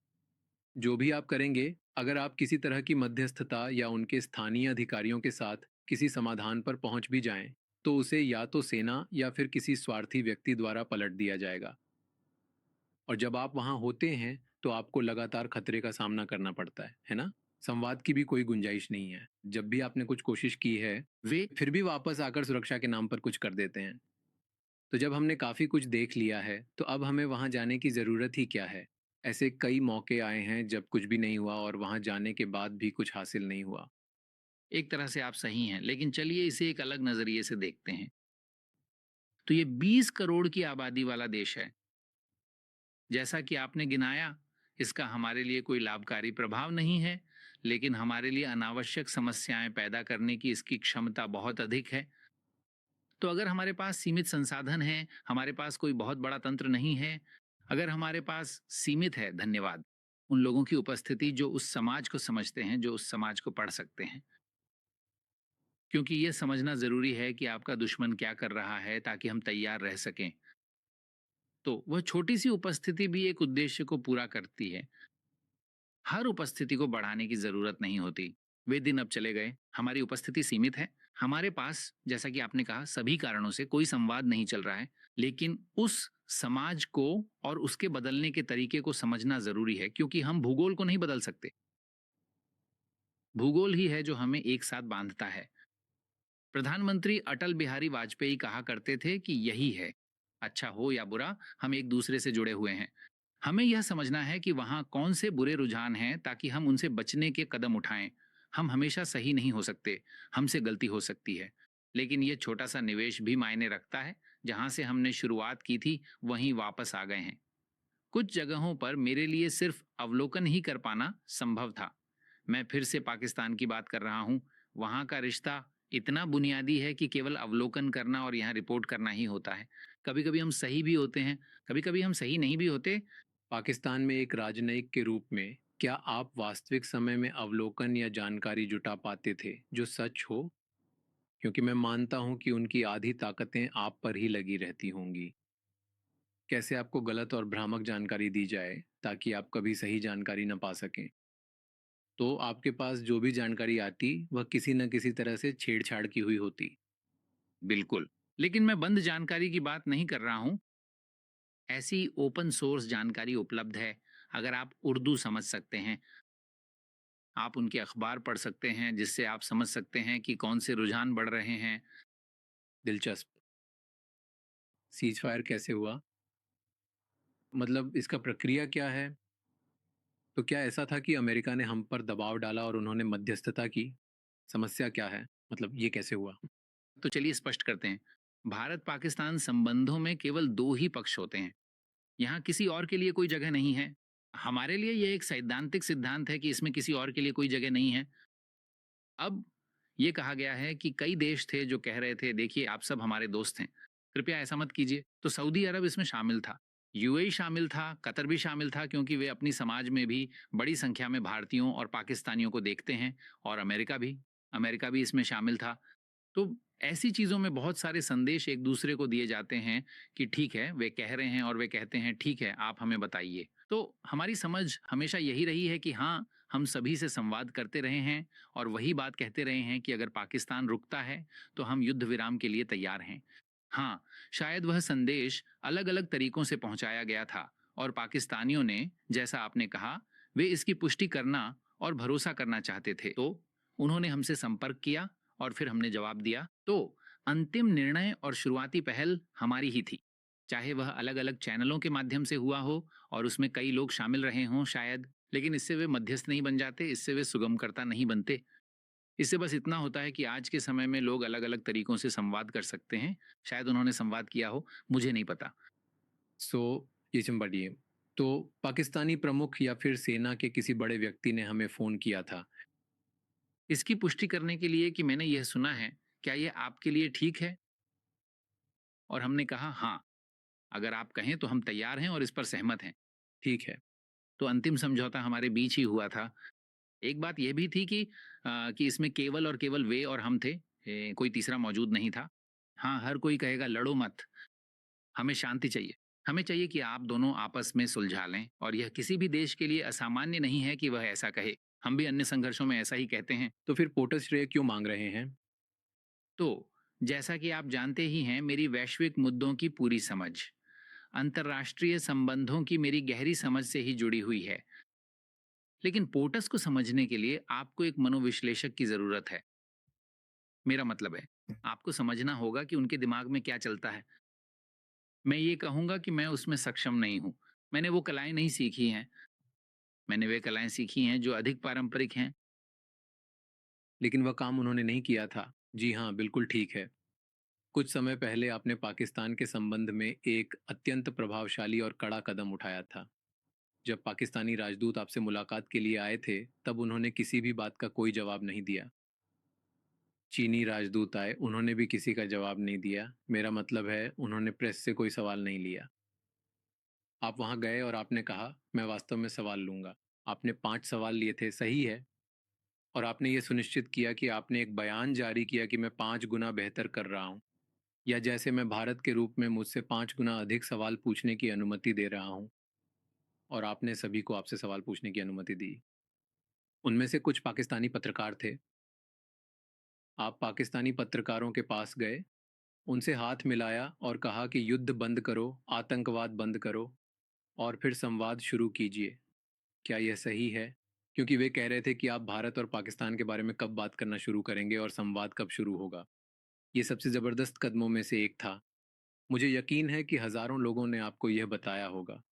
जो भी आप करेंगे, अगर आप किसी तरह की मध्यस्थता या उनके स्थानीय अधिकारियों के साथ किसी समाधान पर पहुंच भी जाएं, तो उसे या तो सेना या फिर किसी स्वार्थी व्यक्ति द्वारा पलट दिया जाएगा। और जब आप वहां होते हैं तो आपको लगातार खतरे का सामना करना पड़ता है ना? संवाद की भी कोई गुंजाइश नहीं है। जब भी आपने कुछ कोशिश की है, वे फिर भी वापस आकर सुरक्षा के नाम पर कुछ कर देते हैं। तो जब हमने काफ़ी कुछ देख लिया है, तो अब हमें वहाँ जाने की ज़रूरत ही क्या है? ऐसे कई मौके आए हैं जब कुछ भी नहीं हुआ और वहाँ जाने के बाद भी कुछ हासिल नहीं हुआ। एक तरह से आप सही हैं, लेकिन चलिए इसे एक अलग नजरिए से देखते हैं। तो ये 20 करोड़ की आबादी वाला देश है। जैसा कि आपने गिनाया, इसका हमारे लिए कोई लाभकारी प्रभाव नहीं है, लेकिन हमारे लिए अनावश्यक समस्याएं पैदा करने की इसकी क्षमता बहुत अधिक है। तो अगर हमारे पास सीमित संसाधन हैं, हमारे पास कोई बहुत बड़ा तंत्र नहीं है, अगर हमारे पास सीमित है, धन्यवाद, उन लोगों की उपस्थिति जो उस समाज को समझते हैं, जो उस समाज को पढ़ सकते हैं। क्योंकि ये समझना ज़रूरी है कि आपका दुश्मन क्या कर रहा है, ताकि हम तैयार रह सकें। तो वह छोटी-सी उपस्थिति भी एक उद्देश्य को पूरा करती है। हर उपस्थिति को बढ़ाने की ज़रूरत नहीं होती। वे दिन अब चले गए, हमारी उपस्थिति सीमित है। हमारे पास, जैसा कि आपने कहा, सभी कारणों से कोई संवाद नहीं चल रहा है, लेकिन उस समाज को और उसके बदलने के तरीके को समझना ज़रूरी है, क्योंकि हम भूगोल को नहीं बदल सकते। भूगोल ही है जो हमें एक साथ बांधता है। प्रधानमंत्री अटल बिहारी वाजपेयी कहा करते थे कि यही है, अच्छा हो या बुरा, हम एक दूसरे से जुड़े हुए हैं। हमें यह समझना है कि वहाँ कौन से बुरे रुझान हैं, ताकि हम उनसे बचने के कदम उठाएं। हम हमेशा सही नहीं हो सकते, हमसे गलती हो सकती है, लेकिन यह छोटा सा निवेश भी मायने रखता है। जहाँ से हमने शुरुआत की थी, वहीं वापस आ गए हैं। कुछ जगहों पर मेरे लिए सिर्फ अवलोकन ही कर पाना संभव था। मैं फिर से पाकिस्तान की बात कर रहा हूँ। वहाँ का रिश्ता इतना बुनियादी है कि केवल अवलोकन करना और यहाँ रिपोर्ट करना ही होता है। कभी कभी हम सही भी होते हैं, कभी कभी हम सही नहीं भी होते। पाकिस्तान में एक राजनयिक के रूप में क्या आप वास्तविक समय में अवलोकन या जानकारी जुटा पाते थे जो सच हो? क्योंकि मैं मानता हूं कि उनकी आधी ताकतें आप पर ही लगी रहती होंगी। कैसे आपको गलत और भ्रामक जानकारी दी जाए ताकि आप कभी सही जानकारी न पा सकें। तो आपके पास जो भी जानकारी आती वह किसी न किसी तरह से छेड़छाड़ की हुई होती। बिल्कुल। लेकिन मैं बंद जानकारी की बात नहीं कर रहा हूं। ऐसी ओपन सोर्स जानकारी उपलब्ध है। अगर आप उर्दू समझ सकते हैं, आप उनके अखबार पढ़ सकते हैं, जिससे आप समझ सकते हैं कि कौन से रुझान बढ़ रहे हैं। दिलचस्प। सीज फायर कैसे हुआ? मतलब इसका प्रक्रिया क्या है? तो क्या ऐसा था कि अमेरिका ने हम पर दबाव डाला और उन्होंने मध्यस्थता की? समस्या क्या है? मतलब ये कैसे हुआ? तो चलिए स्पष्ट करते हैं। भारत पाकिस्तान संबंधों में केवल दो ही पक्ष होते हैं। यहाँ किसी और के लिए कोई जगह नहीं है। हमारे लिए यह एक सैद्धांतिक सिद्धांत है कि इसमें किसी और के लिए कोई जगह नहीं है। अब ये कहा गया है कि कई देश थे जो कह रहे थे, देखिए आप सब हमारे दोस्त हैं, कृपया ऐसा मत कीजिए। तो सऊदी अरब इसमें शामिल था, यूएई शामिल था, कतर भी शामिल था, क्योंकि वे अपनी समाज में भी बड़ी संख्या में भारतीयों और पाकिस्तानियों को देखते हैं। और अमेरिका भी इसमें शामिल था। तो ऐसी चीज़ों में बहुत सारे संदेश एक दूसरे को दिए जाते हैं कि ठीक है, वे कह रहे हैं और वे कहते हैं ठीक है, आप हमें बताइए। तो हमारी समझ हमेशा यही रही है कि हाँ, हम सभी से संवाद करते रहे हैं और वही बात कहते रहे हैं कि अगर पाकिस्तान रुकता है तो हम युद्ध विराम के लिए तैयार हैं। हाँ, शायद वह संदेश अलग अलग तरीकों से पहुंचाया गया था और पाकिस्तानियों ने, जैसा आपने कहा, वे इसकी पुष्टि करना और भरोसा करना चाहते थे। तो उन्होंने हमसे संपर्क किया और फिर हमने जवाब दिया। तो अंतिम निर्णय और शुरुआती पहल हमारी ही थी, चाहे वह अलग अलग चैनलों के माध्यम से हुआ हो और उसमें कई लोग शामिल रहे हों शायद। लेकिन इससे वे मध्यस्थ नहीं बन जाते, इससे वे सुगमकर्ता नहीं बनते। इससे बस इतना होता है कि आज के समय में लोग अलग अलग तरीकों से संवाद कर सकते हैं। शायद उन्होंने संवाद किया हो, मुझे नहीं पता। सो ये चिंबड़िए, तो पाकिस्तानी प्रमुख या फिर सेना के किसी बड़े व्यक्ति ने हमें फ़ोन किया था। इसकी पुष्टि करने के लिए कि मैंने यह सुना है, क्या यह आपके लिए ठीक है? और हमने कहा हाँ, अगर आप कहें तो हम तैयार हैं और इस पर सहमत हैं। ठीक है। तो अंतिम समझौता हमारे बीच ही हुआ था। एक बात यह भी थी कि इसमें केवल और केवल वे और हम थे, कोई तीसरा मौजूद नहीं था। हाँ, हर कोई कहेगा लड़ो मत, हमें शांति चाहिए। हमें चाहिए कि आप दोनों आपस में सुलझा लें और यह किसी भी देश के लिए असामान्य नहीं है कि वह ऐसा कहे। हम भी अन्य संघर्षों में ऐसा ही कहते हैं। तो फिर पोटर श्रेय क्यों मांग रहे हैं? तो जैसा कि आप जानते ही हैं, मेरी वैश्विक मुद्दों की पूरी समझ, अंतर्राष्ट्रीय संबंधों की मेरी गहरी समझ से ही जुड़ी हुई है। लेकिन पोटस को समझने के लिए आपको एक मनोविश्लेषक की जरूरत है। मेरा मतलब है, आपको समझना होगा कि उनके दिमाग में क्या चलता है। मैं ये कहूंगा कि मैं उसमें सक्षम नहीं हूं। मैंने वो कलाएं नहीं सीखी हैं। मैंने वे कलाएं सीखी हैं जो अधिक पारंपरिक हैं। लेकिन वह काम उन्होंने नहीं किया था। जी हाँ, बिल्कुल ठीक है। कुछ समय पहले आपने पाकिस्तान के संबंध में एक अत्यंत प्रभावशाली और कड़ा कदम उठाया था। जब पाकिस्तानी राजदूत आपसे मुलाकात के लिए आए थे, तब उन्होंने किसी भी बात का कोई जवाब नहीं दिया। चीनी राजदूत आए, उन्होंने भी किसी का जवाब नहीं दिया। मेरा मतलब है, उन्होंने प्रेस से कोई सवाल नहीं लिया। आप वहां गए और आपने कहा, मैं वास्तव में सवाल लूंगा। आपने 5 सवाल लिए थे, सही है? और आपने ये सुनिश्चित किया कि आपने एक बयान जारी किया कि मैं 5 गुना बेहतर कर रहा हूं, या जैसे मैं भारत के रूप में मुझसे 5 गुना अधिक सवाल पूछने की अनुमति दे रहा हूं। और आपने सभी को आपसे सवाल पूछने की अनुमति दी। उनमें से कुछ पाकिस्तानी पत्रकार थे। आप पाकिस्तानी पत्रकारों के पास गए, उनसे हाथ मिलाया और कहा कि युद्ध बंद करो, आतंकवाद बंद करो और फिर संवाद शुरू कीजिए। क्या यह सही है? क्योंकि वे कह रहे थे कि आप भारत और पाकिस्तान के बारे में कब बात करना शुरू करेंगे और संवाद कब शुरू होगा। ये सबसे ज़बरदस्त कदमों में से एक था। मुझे यकीन है कि हज़ारों लोगों ने आपको यह बताया होगा।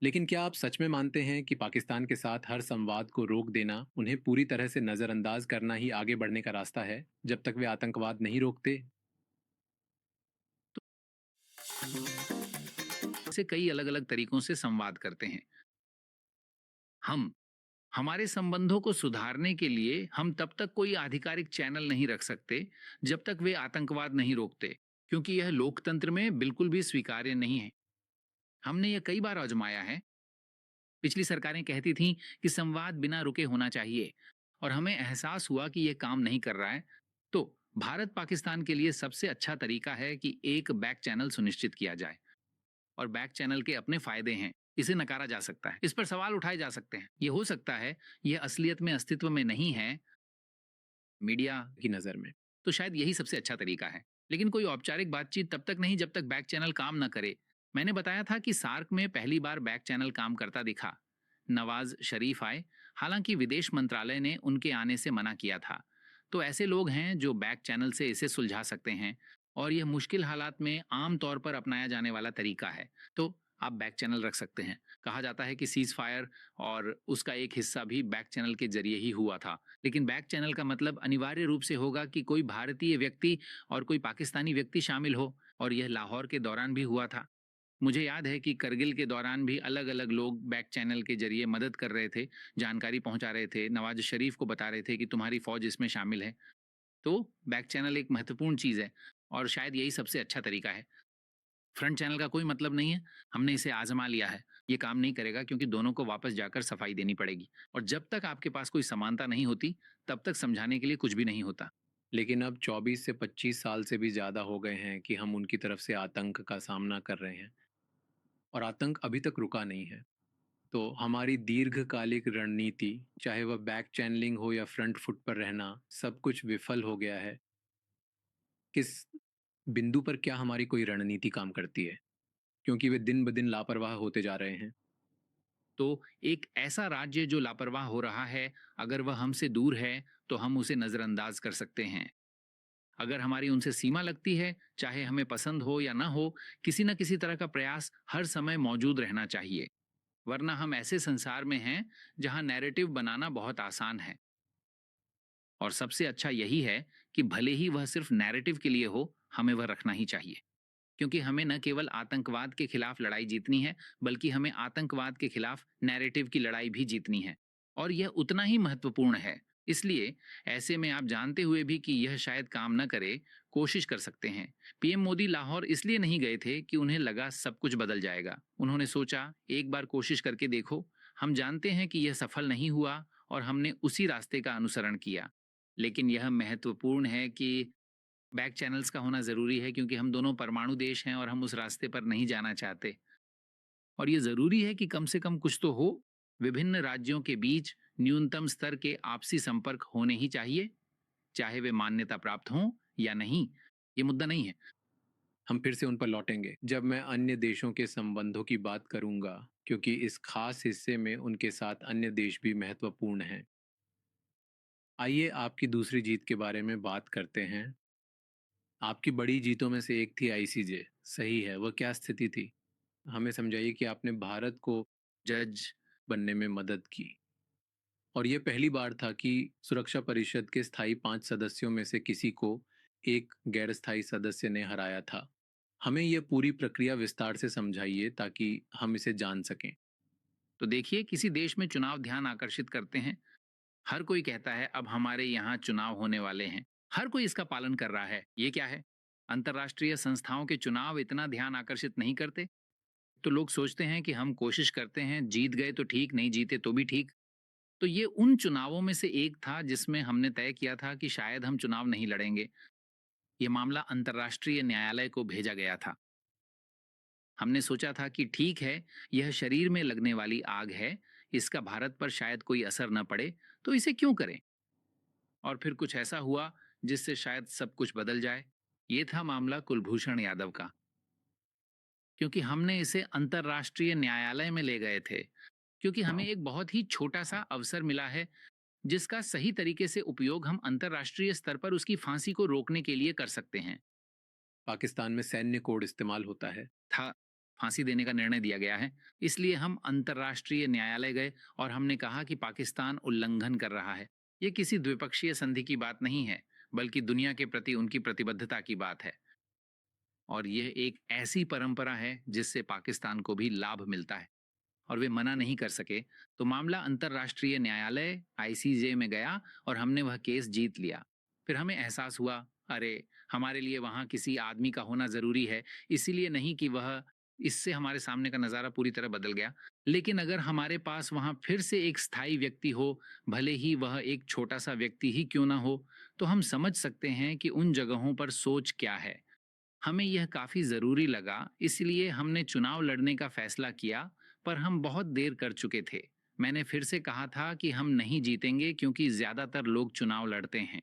लेकिन क्या आप सच में मानते हैं कि पाकिस्तान के साथ हर संवाद को रोक देना, उन्हें पूरी तरह से नज़रअंदाज करना ही आगे बढ़ने का रास्ता है, जब तक वे आतंकवाद नहीं रोकते? से कई अलग अलग तरीकों से संवाद करते हैं। हम हमारे संबंधों को सुधारने के लिए हम तब तक कोई आधिकारिक चैनल नहीं रख सकते जब तक वे आतंकवाद नहीं रोकते, क्योंकि यह लोकतंत्र में बिल्कुल भी स्वीकार्य नहीं है। हमने यह कई बार आजमाया है। पिछली सरकारें कहती थीं कि संवाद बिना रुके होना चाहिए और हमें एहसास हुआ कि यह काम नहीं कर रहा है। तो भारत पाकिस्तान के लिए सबसे अच्छा तरीका है कि एक बैक चैनल सुनिश्चित किया जाए, और बैक चैनल के अपने फायदे हैं, इसे नकारा जा सकता है, इस पर सवाल उठाए जा सकते हैं। ये हो सकता है यह असलियत में अस्तित्व में नहीं है मीडिया की नज़र में। तो शायद यही सबसे अच्छा तरीका है। लेकिन कोई औपचारिक बातचीत तब तक नहीं जब तक बैक चैनल काम न करे। मैंने बताया था कि सार्क में पहली बार बैक चैनल काम करता दिखा। नवाज शरीफ आए, हालांकि विदेश मंत्रालय ने उनके आने से मना किया था। तो ऐसे लोग हैं जो बैक चैनल से इसे सुलझा सकते हैं, और यह मुश्किल हालात में आम तौर पर अपनाया जाने वाला तरीका है। तो आप बैक चैनल रख सकते हैं। कहा जाता है कि सीज फायर और उसका एक हिस्सा भी बैक चैनल के जरिए ही हुआ था। लेकिन बैक चैनल का मतलब अनिवार्य रूप से होगा कि कोई भारतीय व्यक्ति और कोई पाकिस्तानी व्यक्ति शामिल हो, और यह लाहौर के दौरान भी हुआ था। मुझे याद है कि करगिल के दौरान भी अलग अलग लोग बैक चैनल के जरिए मदद कर रहे थे, जानकारी पहुंचा रहे थे, नवाज शरीफ को बता रहे थे कि तुम्हारी फौज इसमें शामिल है। तो बैक चैनल एक महत्वपूर्ण चीज़ है, और शायद यही सबसे अच्छा तरीका है। फ्रंट चैनल का कोई मतलब नहीं है। हमने इसे आजमा लिया है, ये काम नहीं करेगा क्योंकि दोनों को वापस जाकर सफाई देनी पड़ेगी, और जब तक आपके पास कोई समानता नहीं होती तब तक समझाने के लिए कुछ भी नहीं होता। लेकिन अब 24 से 25 साल से भी ज़्यादा हो गए हैं कि हम उनकी तरफ से आतंक का सामना कर रहे हैं, और आतंक अभी तक रुका नहीं है। तो हमारी दीर्घकालिक रणनीति, चाहे वह बैक चैनलिंग हो या फ्रंट फुट पर रहना, सब कुछ विफल हो गया है। किस बिंदु पर क्या हमारी कोई रणनीति काम करती है? क्योंकि वे दिन ब दिन लापरवाह होते जा रहे हैं। तो एक ऐसा राज्य जो लापरवाह हो रहा है, अगर वह हमसे दूर है तो हम उसे नज़रअंदाज कर सकते हैं। अगर हमारी उनसे सीमा लगती है, चाहे हमें पसंद हो या ना हो, किसी न किसी तरह का प्रयास हर समय मौजूद रहना चाहिए। वरना हम ऐसे संसार में हैं जहां नैरेटिव बनाना बहुत आसान है। और सबसे अच्छा यही है कि भले ही वह सिर्फ नैरेटिव के लिए हो, हमें वह रखना ही चाहिए। क्योंकि हमें न केवल आतंकवाद के खिलाफ लड़ाई जीतनी है, बल्कि हमें आतंकवाद के खिलाफ नैरेटिव की लड़ाई भी जीतनी है, और यह उतना ही महत्वपूर्ण है। इसलिए ऐसे में आप जानते हुए भी कि यह शायद काम न करे, कोशिश कर सकते हैं। पीएम मोदी लाहौर इसलिए नहीं गए थे कि उन्हें लगा सब कुछ बदल जाएगा। उन्होंने सोचा एक बार कोशिश करके देखो। हम जानते हैं कि यह सफल नहीं हुआ, और हमने उसी रास्ते का अनुसरण किया। लेकिन यह महत्वपूर्ण है कि बैक चैनल्स का होना ज़रूरी है, क्योंकि हम दोनों परमाणु देश हैं और हम उस रास्ते पर नहीं जाना चाहते। और ये ज़रूरी है कि कम से कम कुछ तो हो। विभिन्न राज्यों के बीच न्यूनतम स्तर के आपसी संपर्क होने ही चाहिए, चाहे वे मान्यता प्राप्त हों या नहीं। ये मुद्दा नहीं है। हम फिर से उन पर लौटेंगे जब मैं अन्य देशों के संबंधों की बात करूंगा, क्योंकि इस खास हिस्से में उनके साथ अन्य देश भी महत्वपूर्ण हैं। आइए आपकी दूसरी जीत के बारे में बात करते हैं। आपकी बड़ी जीतों में से एक थी आईसीजे। सही है, वह क्या स्थिति थी? हमें समझाइए कि आपने भारत को जज बनने में मदद की, और यह पहली बार था कि सुरक्षा परिषद के स्थायी 5 सदस्यों में से किसी को एक गैर स्थायी सदस्य ने हराया था। हमें यह पूरी प्रक्रिया विस्तार से समझाइए ताकि हम इसे जान सकें। तो देखिए, किसी देश में चुनाव ध्यान आकर्षित करते हैं। हर कोई कहता है अब हमारे यहाँ चुनाव होने वाले हैं। हर कोई इसका पालन कर रहा है। ये क्या है? अंतर्राष्ट्रीय संस्थाओं के चुनाव इतना ध्यान आकर्षित नहीं करते। तो लोग सोचते हैं कि हम कोशिश करते हैं, जीत गए तो ठीक, नहीं जीते तो भी ठीक। तो ये उन चुनावों में से एक था जिसमें हमने तय किया था कि शायद हम चुनाव नहीं लड़ेंगे। ये मामला अंतर्राष्ट्रीय न्यायालय को भेजा गया था। हमने सोचा था कि ठीक है, यह शरीर में लगने वाली आग है, इसका भारत पर शायद कोई असर न पड़े, तो इसे क्यों करें। और फिर कुछ ऐसा हुआ जिससे शायद सब कुछ बदल जाए। ये था मामला कुलभूषण यादव का। क्योंकि हमने इसे अंतर्राष्ट्रीय न्यायालय में ले गए थे, क्योंकि हमें एक बहुत ही छोटा सा अवसर मिला है जिसका सही तरीके से उपयोग हम अंतर्राष्ट्रीय स्तर पर उसकी फांसी को रोकने के लिए कर सकते हैं। पाकिस्तान में सैन्य कोड इस्तेमाल होता है। था फांसी देने का निर्णय दिया गया है, इसलिए हम अंतर्राष्ट्रीय न्यायालय गए और हमने कहा कि पाकिस्तान उल्लंघन कर रहा है। ये किसी द्विपक्षीय संधि की बात नहीं है, बल्कि दुनिया के प्रति उनकी प्रतिबद्धता की बात है। और यह एक ऐसी परंपरा है जिससे पाकिस्तान को भी लाभ मिलता है, और वे मना नहीं कर सके। तो मामला अंतर्राष्ट्रीय न्यायालय आईसीजे में गया और हमने वह केस जीत लिया। फिर हमें एहसास हुआ, अरे हमारे लिए वहाँ किसी आदमी का होना ज़रूरी है, इसीलिए नहीं कि वह इससे हमारे सामने का नज़ारा पूरी तरह बदल गया। लेकिन अगर हमारे पास वहाँ फिर से एक स्थायी व्यक्ति हो, भले ही वह एक छोटा-सा व्यक्ति ही क्यों ना हो, तो हम समझ सकते हैं कि उन जगहों पर सोच क्या है। हमें यह काफ़ी ज़रूरी लगा, इसलिए हमने चुनाव लड़ने का फैसला किया, पर हम बहुत देर कर चुके थे। मैंने फिर से कहा था कि हम नहीं जीतेंगे क्योंकि ज़्यादातर लोग चुनाव लड़ते हैं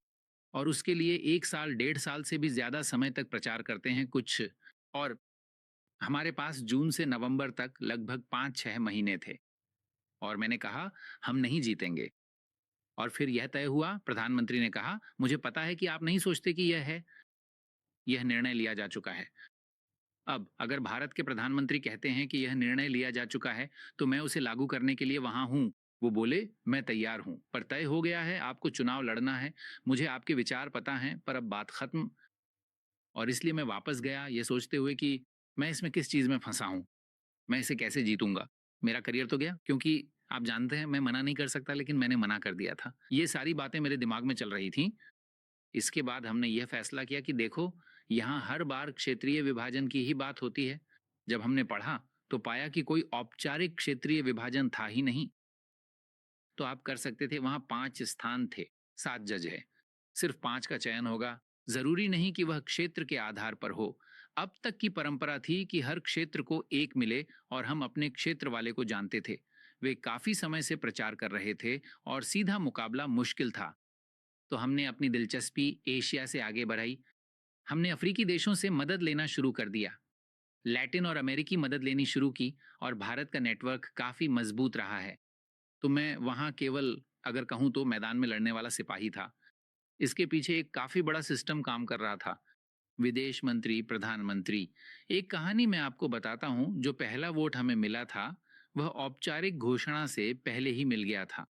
और उसके लिए 1 साल, 1.5 साल से भी ज़्यादा समय तक प्रचार करते हैं कुछ, और हमारे पास जून से नवंबर तक लगभग 5-6 महीने थे और मैंने कहा, हम नहीं जीतेंगे। और फिर यह तय हुआ, प्रधानमंत्री ने कहा, मुझे पता है कि आप नहीं सोचते कि यह निर्णय लिया जा चुका है। अब अगर भारत के प्रधानमंत्री कहते हैं कि यह निर्णय लिया जा चुका है, तो मैं उसे लागू करने के लिए वहां हूं। वो बोले, मैं तैयार हूं, पर तय हो गया है, आपको चुनाव लड़ना है। मुझे आपके विचार पता हैं, पर अब बात खत्म। और इसलिए मैं वापस गया ये सोचते हुए कि मैं इसमें किस चीज में फंसा हूं, मैं इसे कैसे जीतूंगा। मेरा करियर तो गया, क्योंकि आप जानते हैं मैं मना नहीं कर सकता, लेकिन मैंने मना कर दिया था। ये सारी बातें मेरे दिमाग में चल रही थी। इसके बाद हमने यह फैसला किया कि देखो, यहाँ हर बार क्षेत्रीय विभाजन की ही बात होती है। जब हमने पढ़ा तो पाया कि कोई औपचारिक क्षेत्रीय विभाजन था ही नहीं। तो आप कर सकते थे, वहां 5 स्थान थे, 7 जज है, सिर्फ 5 का चयन होगा। जरूरी नहीं कि वह क्षेत्र के आधार पर हो। अब तक की परंपरा थी कि हर क्षेत्र को एक मिले और हम अपने क्षेत्र वाले को जानते थे। वे काफी समय से प्रचार कर रहे थे और सीधा मुकाबला मुश्किल था। तो हमने अपनी दिलचस्पी एशिया से आगे बढ़ाई। हमने अफ्रीकी देशों से मदद लेना शुरू कर दिया, लैटिन और अमेरिकी मदद लेनी शुरू की, और भारत का नेटवर्क काफ़ी मजबूत रहा है। तो मैं वहाँ केवल, अगर कहूँ तो, मैदान में लड़ने वाला सिपाही था। इसके पीछे एक काफ़ी बड़ा सिस्टम काम कर रहा था, विदेश मंत्री, प्रधानमंत्री। एक कहानी मैं आपको बताता हूँ। जो पहला वोट हमें मिला था, वह औपचारिक घोषणा से पहले ही मिल गया था।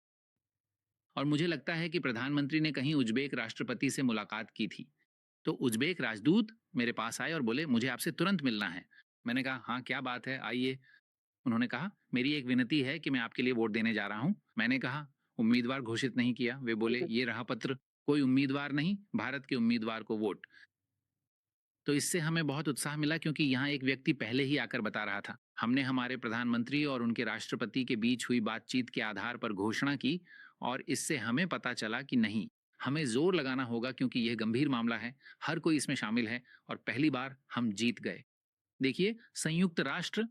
और मुझे लगता है कि प्रधानमंत्री ने कहीं उज्बेक राष्ट्रपति से मुलाकात की थी। तो उज्बेक राजदूत मेरे पास आए और बोले, मुझे आपसे तुरंत मिलना है। मैंने कहा, हाँ क्या बात है, आइए। उन्होंने कहा, मेरी एक विनती है कि मैं आपके लिए वोट देने जा रहा हूँ। मैंने कहा, उम्मीदवार घोषित नहीं किया। वे बोले, ये रहा पत्र, कोई उम्मीदवार नहीं, भारत के उम्मीदवार को वोट। तो इससे हमें बहुत उत्साह मिला, क्योंकि यहाँ एक व्यक्ति पहले ही आकर बता रहा था। हमने हमारे प्रधानमंत्री और उनके राष्ट्रपति के बीच हुई बातचीत के आधार पर घोषणा की, और इससे हमें पता चला कि नहीं, हमें जोर लगाना होगा, क्योंकि यह गंभीर मामला है, हर कोई इसमें शामिल है, और पहली बार हम जीत गए। देखिए, संयुक्त राष्ट्र,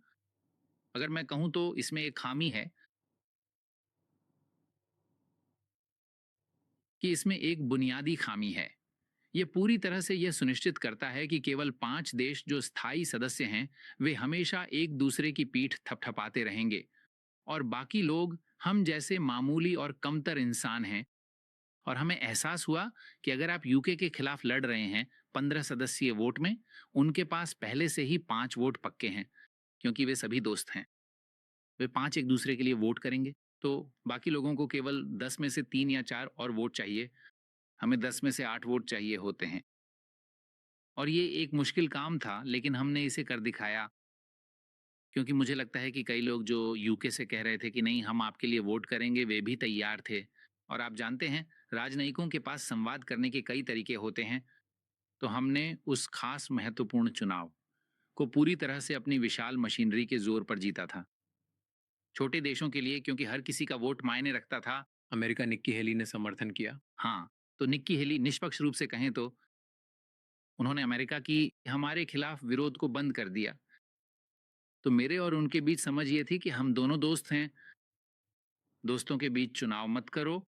अगर मैं कहूं तो इसमें एक खामी है कि इसमें एक बुनियादी खामी है। यह पूरी तरह से यह सुनिश्चित करता है कि केवल 5 देश जो स्थायी सदस्य हैं, वे हमेशा एक दूसरे की पीठ थपथपाते रहेंगे, और बाकी लोग हम जैसे मामूली और कमतर इंसान हैं। और हमें एहसास हुआ कि अगर आप यूके के खिलाफ लड़ रहे हैं 15 सदस्यीय वोट में, उनके पास पहले से ही 5 वोट पक्के हैं, क्योंकि वे सभी दोस्त हैं। वे 5 एक दूसरे के लिए वोट करेंगे, तो बाकी लोगों को केवल 10 में से 3 या 4 और वोट चाहिए। हमें 10 में से 8 वोट चाहिए होते हैं। और ये एक मुश्किल काम था, लेकिन हमने इसे कर दिखाया। क्योंकि मुझे लगता है कि कई लोग जो यूके से कह रहे थे कि नहीं, हम आपके लिए वोट करेंगे, वे भी तैयार थे। और आप जानते हैं, राजनयिकों के पास संवाद करने के कई तरीके होते हैं। तो हमने उस खास महत्वपूर्ण चुनाव को पूरी तरह से अपनी विशाल मशीनरी के जोर पर जीता था। छोटे देशों के लिए, क्योंकि हर किसी का वोट मायने रखता था। अमेरिका निक्की हेली ने समर्थन किया। हाँ, तो निक्की हेली, निष्पक्ष रूप से कहें तो, उन्होंने अमेरिका की हमारे खिलाफ विरोध को बंद कर दिया। तो मेरे और उनके बीच समझ ये थी कि हम दोनों दोस्त हैं, दोस्तों के बीच चुनाव मत करो।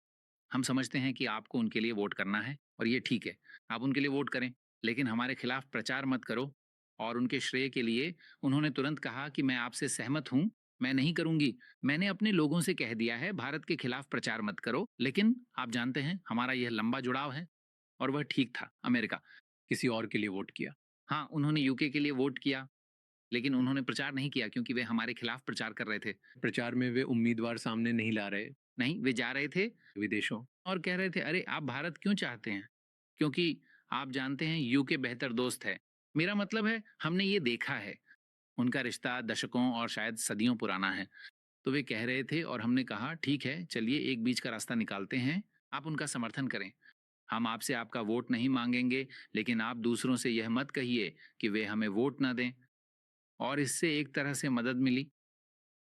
हम समझते हैं कि आपको उनके लिए वोट करना है, और ये ठीक है, आप उनके लिए वोट करें, लेकिन हमारे खिलाफ प्रचार मत करो। और उनके श्रेय के लिए उन्होंने तुरंत कहा कि मैं आपसे सहमत हूं, मैं नहीं करूंगी। मैंने अपने लोगों से कह दिया है, भारत के खिलाफ प्रचार मत करो। लेकिन आप जानते हैं, हमारा यह लंबा जुड़ाव है, और वह ठीक था। अमेरिका, किसी और के लिए वोट किया। हाँ, उन्होंने यूके के लिए वोट किया, लेकिन उन्होंने प्रचार नहीं किया, क्योंकि वे हमारे खिलाफ प्रचार कर रहे थे। प्रचार में वे उम्मीदवार सामने नहीं ला रहे, नहीं, वे जा रहे थे विदेशों। और कह रहे थे, अरे आप भारत क्यों चाहते हैं, क्योंकि आप जानते हैं यूके बेहतर दोस्त है। मेरा मतलब है, हमने ये देखा है, उनका रिश्ता दशकों और शायद सदियों पुराना है। तो वे कह रहे थे, और हमने कहा, ठीक है, चलिए एक बीच का रास्ता निकालते हैं, आप उनका समर्थन करें। हम आपसे आपका वोट नहीं मांगेंगे, लेकिन आप दूसरों से यह मत कहिए कि वे हमें वोट ना दें। और इससे एक तरह से मदद मिली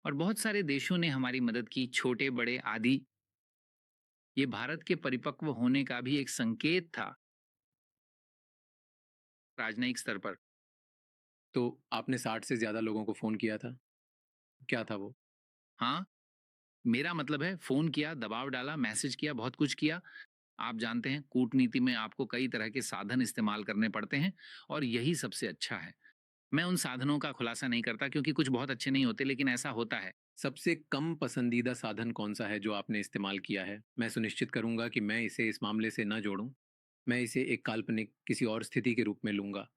और बहुत सारे देशों ने हमारी मदद की, छोटे बड़े आदि। ये भारत के परिपक्व होने का भी एक संकेत था राजनयिक स्तर पर। तो आपने 60 से ज़्यादा लोगों को फ़ोन किया था? क्या था वो? हाँ, मेरा मतलब है फ़ोन किया, दबाव डाला, मैसेज किया, बहुत कुछ किया। आप जानते हैं कूटनीति में आपको कई तरह के साधन इस्तेमाल करने पड़ते हैं और यही सबसे अच्छा है। मैं उन साधनों का खुलासा नहीं करता क्योंकि कुछ बहुत अच्छे नहीं होते, लेकिन ऐसा होता है। सबसे कम पसंदीदा साधन कौन-सा है जो आपने इस्तेमाल किया है? मैं सुनिश्चित करूँगा कि मैं इसे इस मामले से ना जोड़ूँ। मैं इसे एक काल्पनिक किसी और स्थिति के रूप में लूँगा।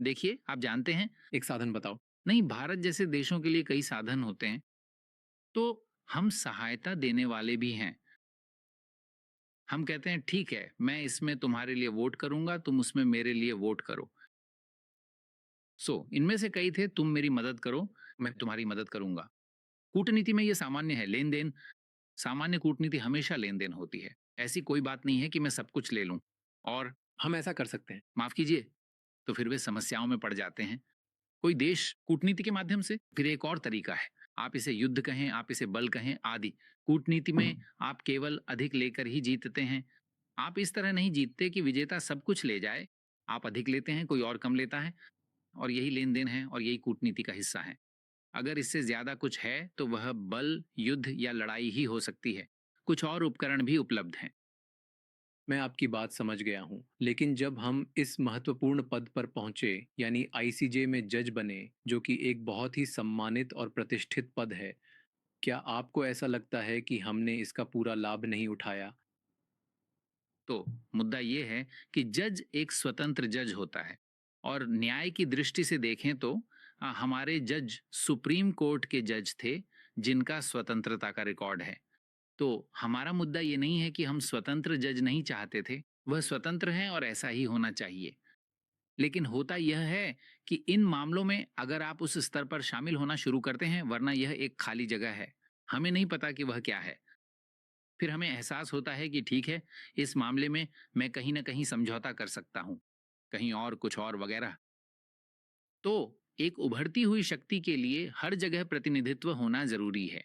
देखिए, आप जानते हैं, एक साधन बताओ। नहीं, भारत जैसे देशों के लिए कई साधन होते हैं, तो हम सहायता देने वाले भी हैं। हम कहते हैं ठीक है, मैं इसमें तुम्हारे लिए वोट करूँगा, तुम उसमें मेरे लिए वोट करो। इनमें से कई थे, तुम मेरी मदद करो, मैं तुम्हारी मदद करूँगा। कूटनीति में ये सामान्य है, लेन-देन। सामान्य कूटनीति हमेशा लेन-देन होती है। ऐसी कोई बात नहीं है कि मैं सब कुछ ले लूँ और हम ऐसा कर सकते हैं। माफ़ कीजिए, तो फिर वे समस्याओं में पड़ जाते हैं। कोई देश कूटनीति के माध्यम से, फिर एक और तरीका है। आप इसे युद्ध कहें, आप इसे बल कहें आदि। कूटनीति में आप केवल अधिक लेकर ही जीतते हैं। आप इस तरह नहीं जीतते कि विजेता सब कुछ ले जाए। आप अधिक लेते हैं, कोई और कम लेता है और यही लेन-देन है और यही कूटनीति का हिस्सा है। अगर इससे ज़्यादा कुछ है तो वह बल, युद्ध या लड़ाई ही हो सकती है। कुछ और उपकरण भी उपलब्ध हैं। मैं आपकी बात समझ गया हूँ। लेकिन जब हम इस महत्वपूर्ण पद पर पहुँचे, यानी आईसीजे में जज बने, जो कि एक बहुत ही सम्मानित और प्रतिष्ठित पद है, क्या आपको ऐसा लगता है कि हमने इसका पूरा लाभ नहीं उठाया? तो मुद्दा ये है कि जज एक स्वतंत्र जज होता है और न्याय की दृष्टि से देखें तो हमारे जज सुप्रीम कोर्ट के जज थे जिनका स्वतंत्रता का रिकॉर्ड है। तो हमारा मुद्दा ये नहीं है कि हम स्वतंत्र जज नहीं चाहते थे, वह स्वतंत्र हैं और ऐसा ही होना चाहिए। लेकिन होता यह है कि इन मामलों में अगर आप उस स्तर पर शामिल होना शुरू करते हैं, वरना यह एक खाली जगह है। हमें नहीं पता कि वह क्या है। फिर हमें एहसास होता है कि ठीक है, इस मामले में मैं कहीं न कहीं समझौता कर सकता हूँ, कहीं और कुछ और वगैरह। तो एक उभरती हुई शक्ति के लिए हर जगह प्रतिनिधित्व होना ज़रूरी है।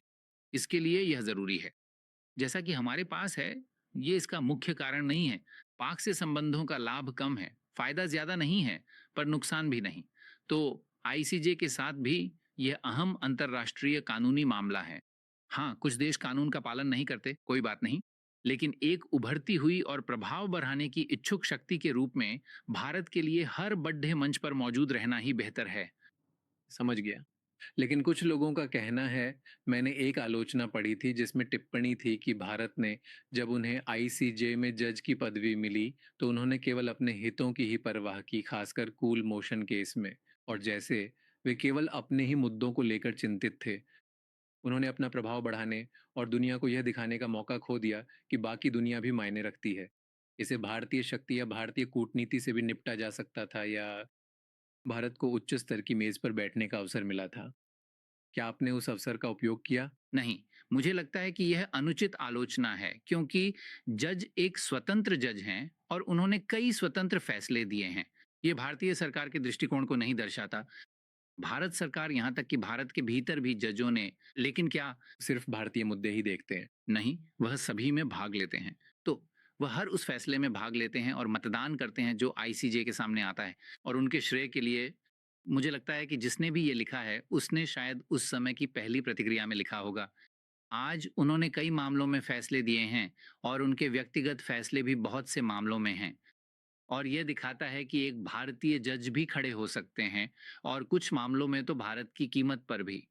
इसके लिए यह ज़रूरी है। जैसा कि हमारे पास है, ये इसका मुख्य कारण नहीं है। पाक से संबंधों का लाभ कम है, फ़ायदा ज़्यादा नहीं है, पर नुकसान भी नहीं। तो आईसीजे के साथ भी यह अहम अंतर्राष्ट्रीय कानूनी मामला है। हाँ, कुछ देश कानून का पालन नहीं करते, कोई बात नहीं। लेकिन एक उभरती हुई और प्रभाव बढ़ाने की इच्छुक शक्ति के रूप में भारत के लिए हर बड्ढे मंच पर मौजूद रहना ही बेहतर है। समझ गया। लेकिन कुछ लोगों का कहना है, मैंने एक आलोचना पढ़ी थी जिसमें टिप्पणी थी कि भारत ने जब उन्हें आईसीजे में जज की पदवी मिली तो उन्होंने केवल अपने हितों की ही परवाह की, खासकर कूल मोशन केस में। और जैसे वे केवल अपने ही मुद्दों को लेकर चिंतित थे, उन्होंने अपना प्रभाव बढ़ाने और दुनिया को यह दिखाने का मौका खो दिया कि बाकी दुनिया भी मायने रखती है। इसे भारतीय शक्ति या भारतीय कूटनीति से भी निपटा जा सकता था, या भारत को उच्च स्तर की मेज पर बैठने का अवसर मिला था। क्या आपने उस अवसर का उपयोग किया? नहीं, मुझे लगता है कि यह अनुचित आलोचना है क्योंकि जज एक स्वतंत्र जज हैं और उन्होंने कई स्वतंत्र फैसले दिए हैं। ये भारतीय सरकार के दृष्टिकोण को नहीं दर्शाता। भारत सरकार, यहाँ तक कि भारत के भीतर भी जजों ने, लेकिन क्या, सिर्फ भारतीय मुद्दे ही देखते हैं। नहीं, वह सभी में भाग लेते हैं। तो वह हर उस फैसले में भाग लेते हैं और मतदान करते हैं जो आईसीजे के सामने आता है। और उनके श्रेय के लिए मुझे लगता है कि जिसने भी ये लिखा है उसने शायद उस समय की पहली प्रतिक्रिया में लिखा होगा। आज उन्होंने कई मामलों में फैसले दिए हैं और उनके व्यक्तिगत फैसले भी बहुत से मामलों में हैं। और यह दिखाता है कि एक भारतीय जज भी खड़े हो सकते हैं और कुछ मामलों में तो भारत की कीमत पर भी।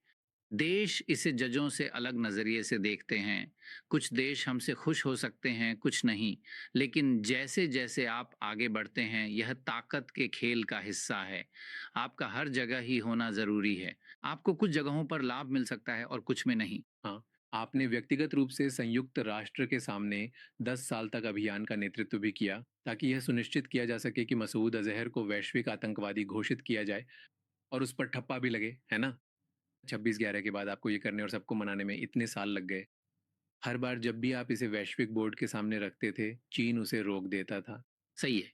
देश इसे जजों से अलग नज़रिए से देखते हैं। कुछ देश हमसे खुश हो सकते हैं, कुछ नहीं। लेकिन जैसे-जैसे आप आगे बढ़ते हैं, यह ताकत के खेल का हिस्सा है। आपका हर जगह ही होना ज़रूरी है। आपको कुछ जगहों पर लाभ मिल सकता है और कुछ में नहीं। हाँ, आपने व्यक्तिगत रूप से संयुक्त राष्ट्र के सामने 10 साल तक अभियान का नेतृत्व भी किया, ताकि यह सुनिश्चित किया जा सके कि मसूद अजहर को वैश्विक आतंकवादी घोषित किया जाए और उस पर ठप्पा भी लगे, है ना? 26/11 के बाद आपको ये करने और सबको मनाने में इतने साल लग गए। हर बार जब भी आप इसे वैश्विक बोर्ड के सामने रखते थे, चीन उसे रोक देता था। सही है।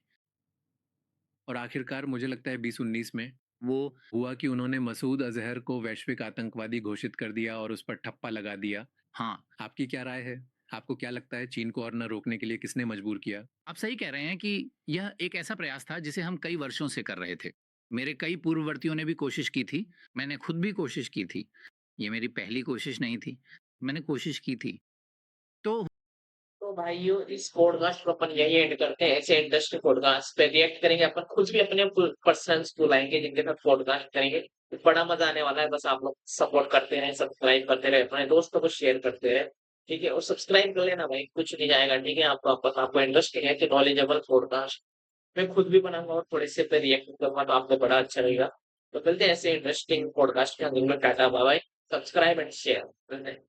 और आखिरकार मुझे लगता है 2019 में वो हुआ कि उन्होंने मसूद अजहर को वैश्विक आतंकवादी घोषित कर दिया और उस पर ठप्पा लगा दिया। हाँ, आपकी क्या राय है? आपको क्या लगता है चीन को और न रोकने के लिए किसने मजबूर किया? आप सही कह रहे हैं कि यह एक ऐसा प्रयास था जिसे हम कई वर्षों से कर रहे थे। मेरे कई पूर्ववर्तियों ने भी कोशिश की थी, मैंने खुद भी कोशिश की थी। ये मेरी पहली कोशिश नहीं थी, मैंने कोशिश की थी। तो तो भाइयों इस पॉडकास्ट को अपन यही एंड करते हैं। ऐसे इंटरेस्टिंग पॉडकास्ट पे रिएक्ट करेंगे, अपन खुद भी अपने पर्सन्स को लाएंगे जिनके साथ पॉडकास्ट करेंगे। तो बड़ा मजा आने वाला है। बस आप लोग सपोर्ट करते रहे, सब्सक्राइब करते रहे, अपने दोस्तों को शेयर करते रहे। ठीक है, और सब्सक्राइब कर लेना भाई, कुछ नहीं जाएगा। ठीक है, आपको इंटरेस्टिंग है कि नॉलेजेबल पॉडकास्ट मैं खुद भी बनाऊंगा और थोड़े से पे रिएक्ट करूंगा, तो आपको बड़ा अच्छा लगेगा। तो मिलते हैं ऐसे इंटरेस्टिंग पॉडकास्ट के अंदर में। Tata bye bye, subscribe and share.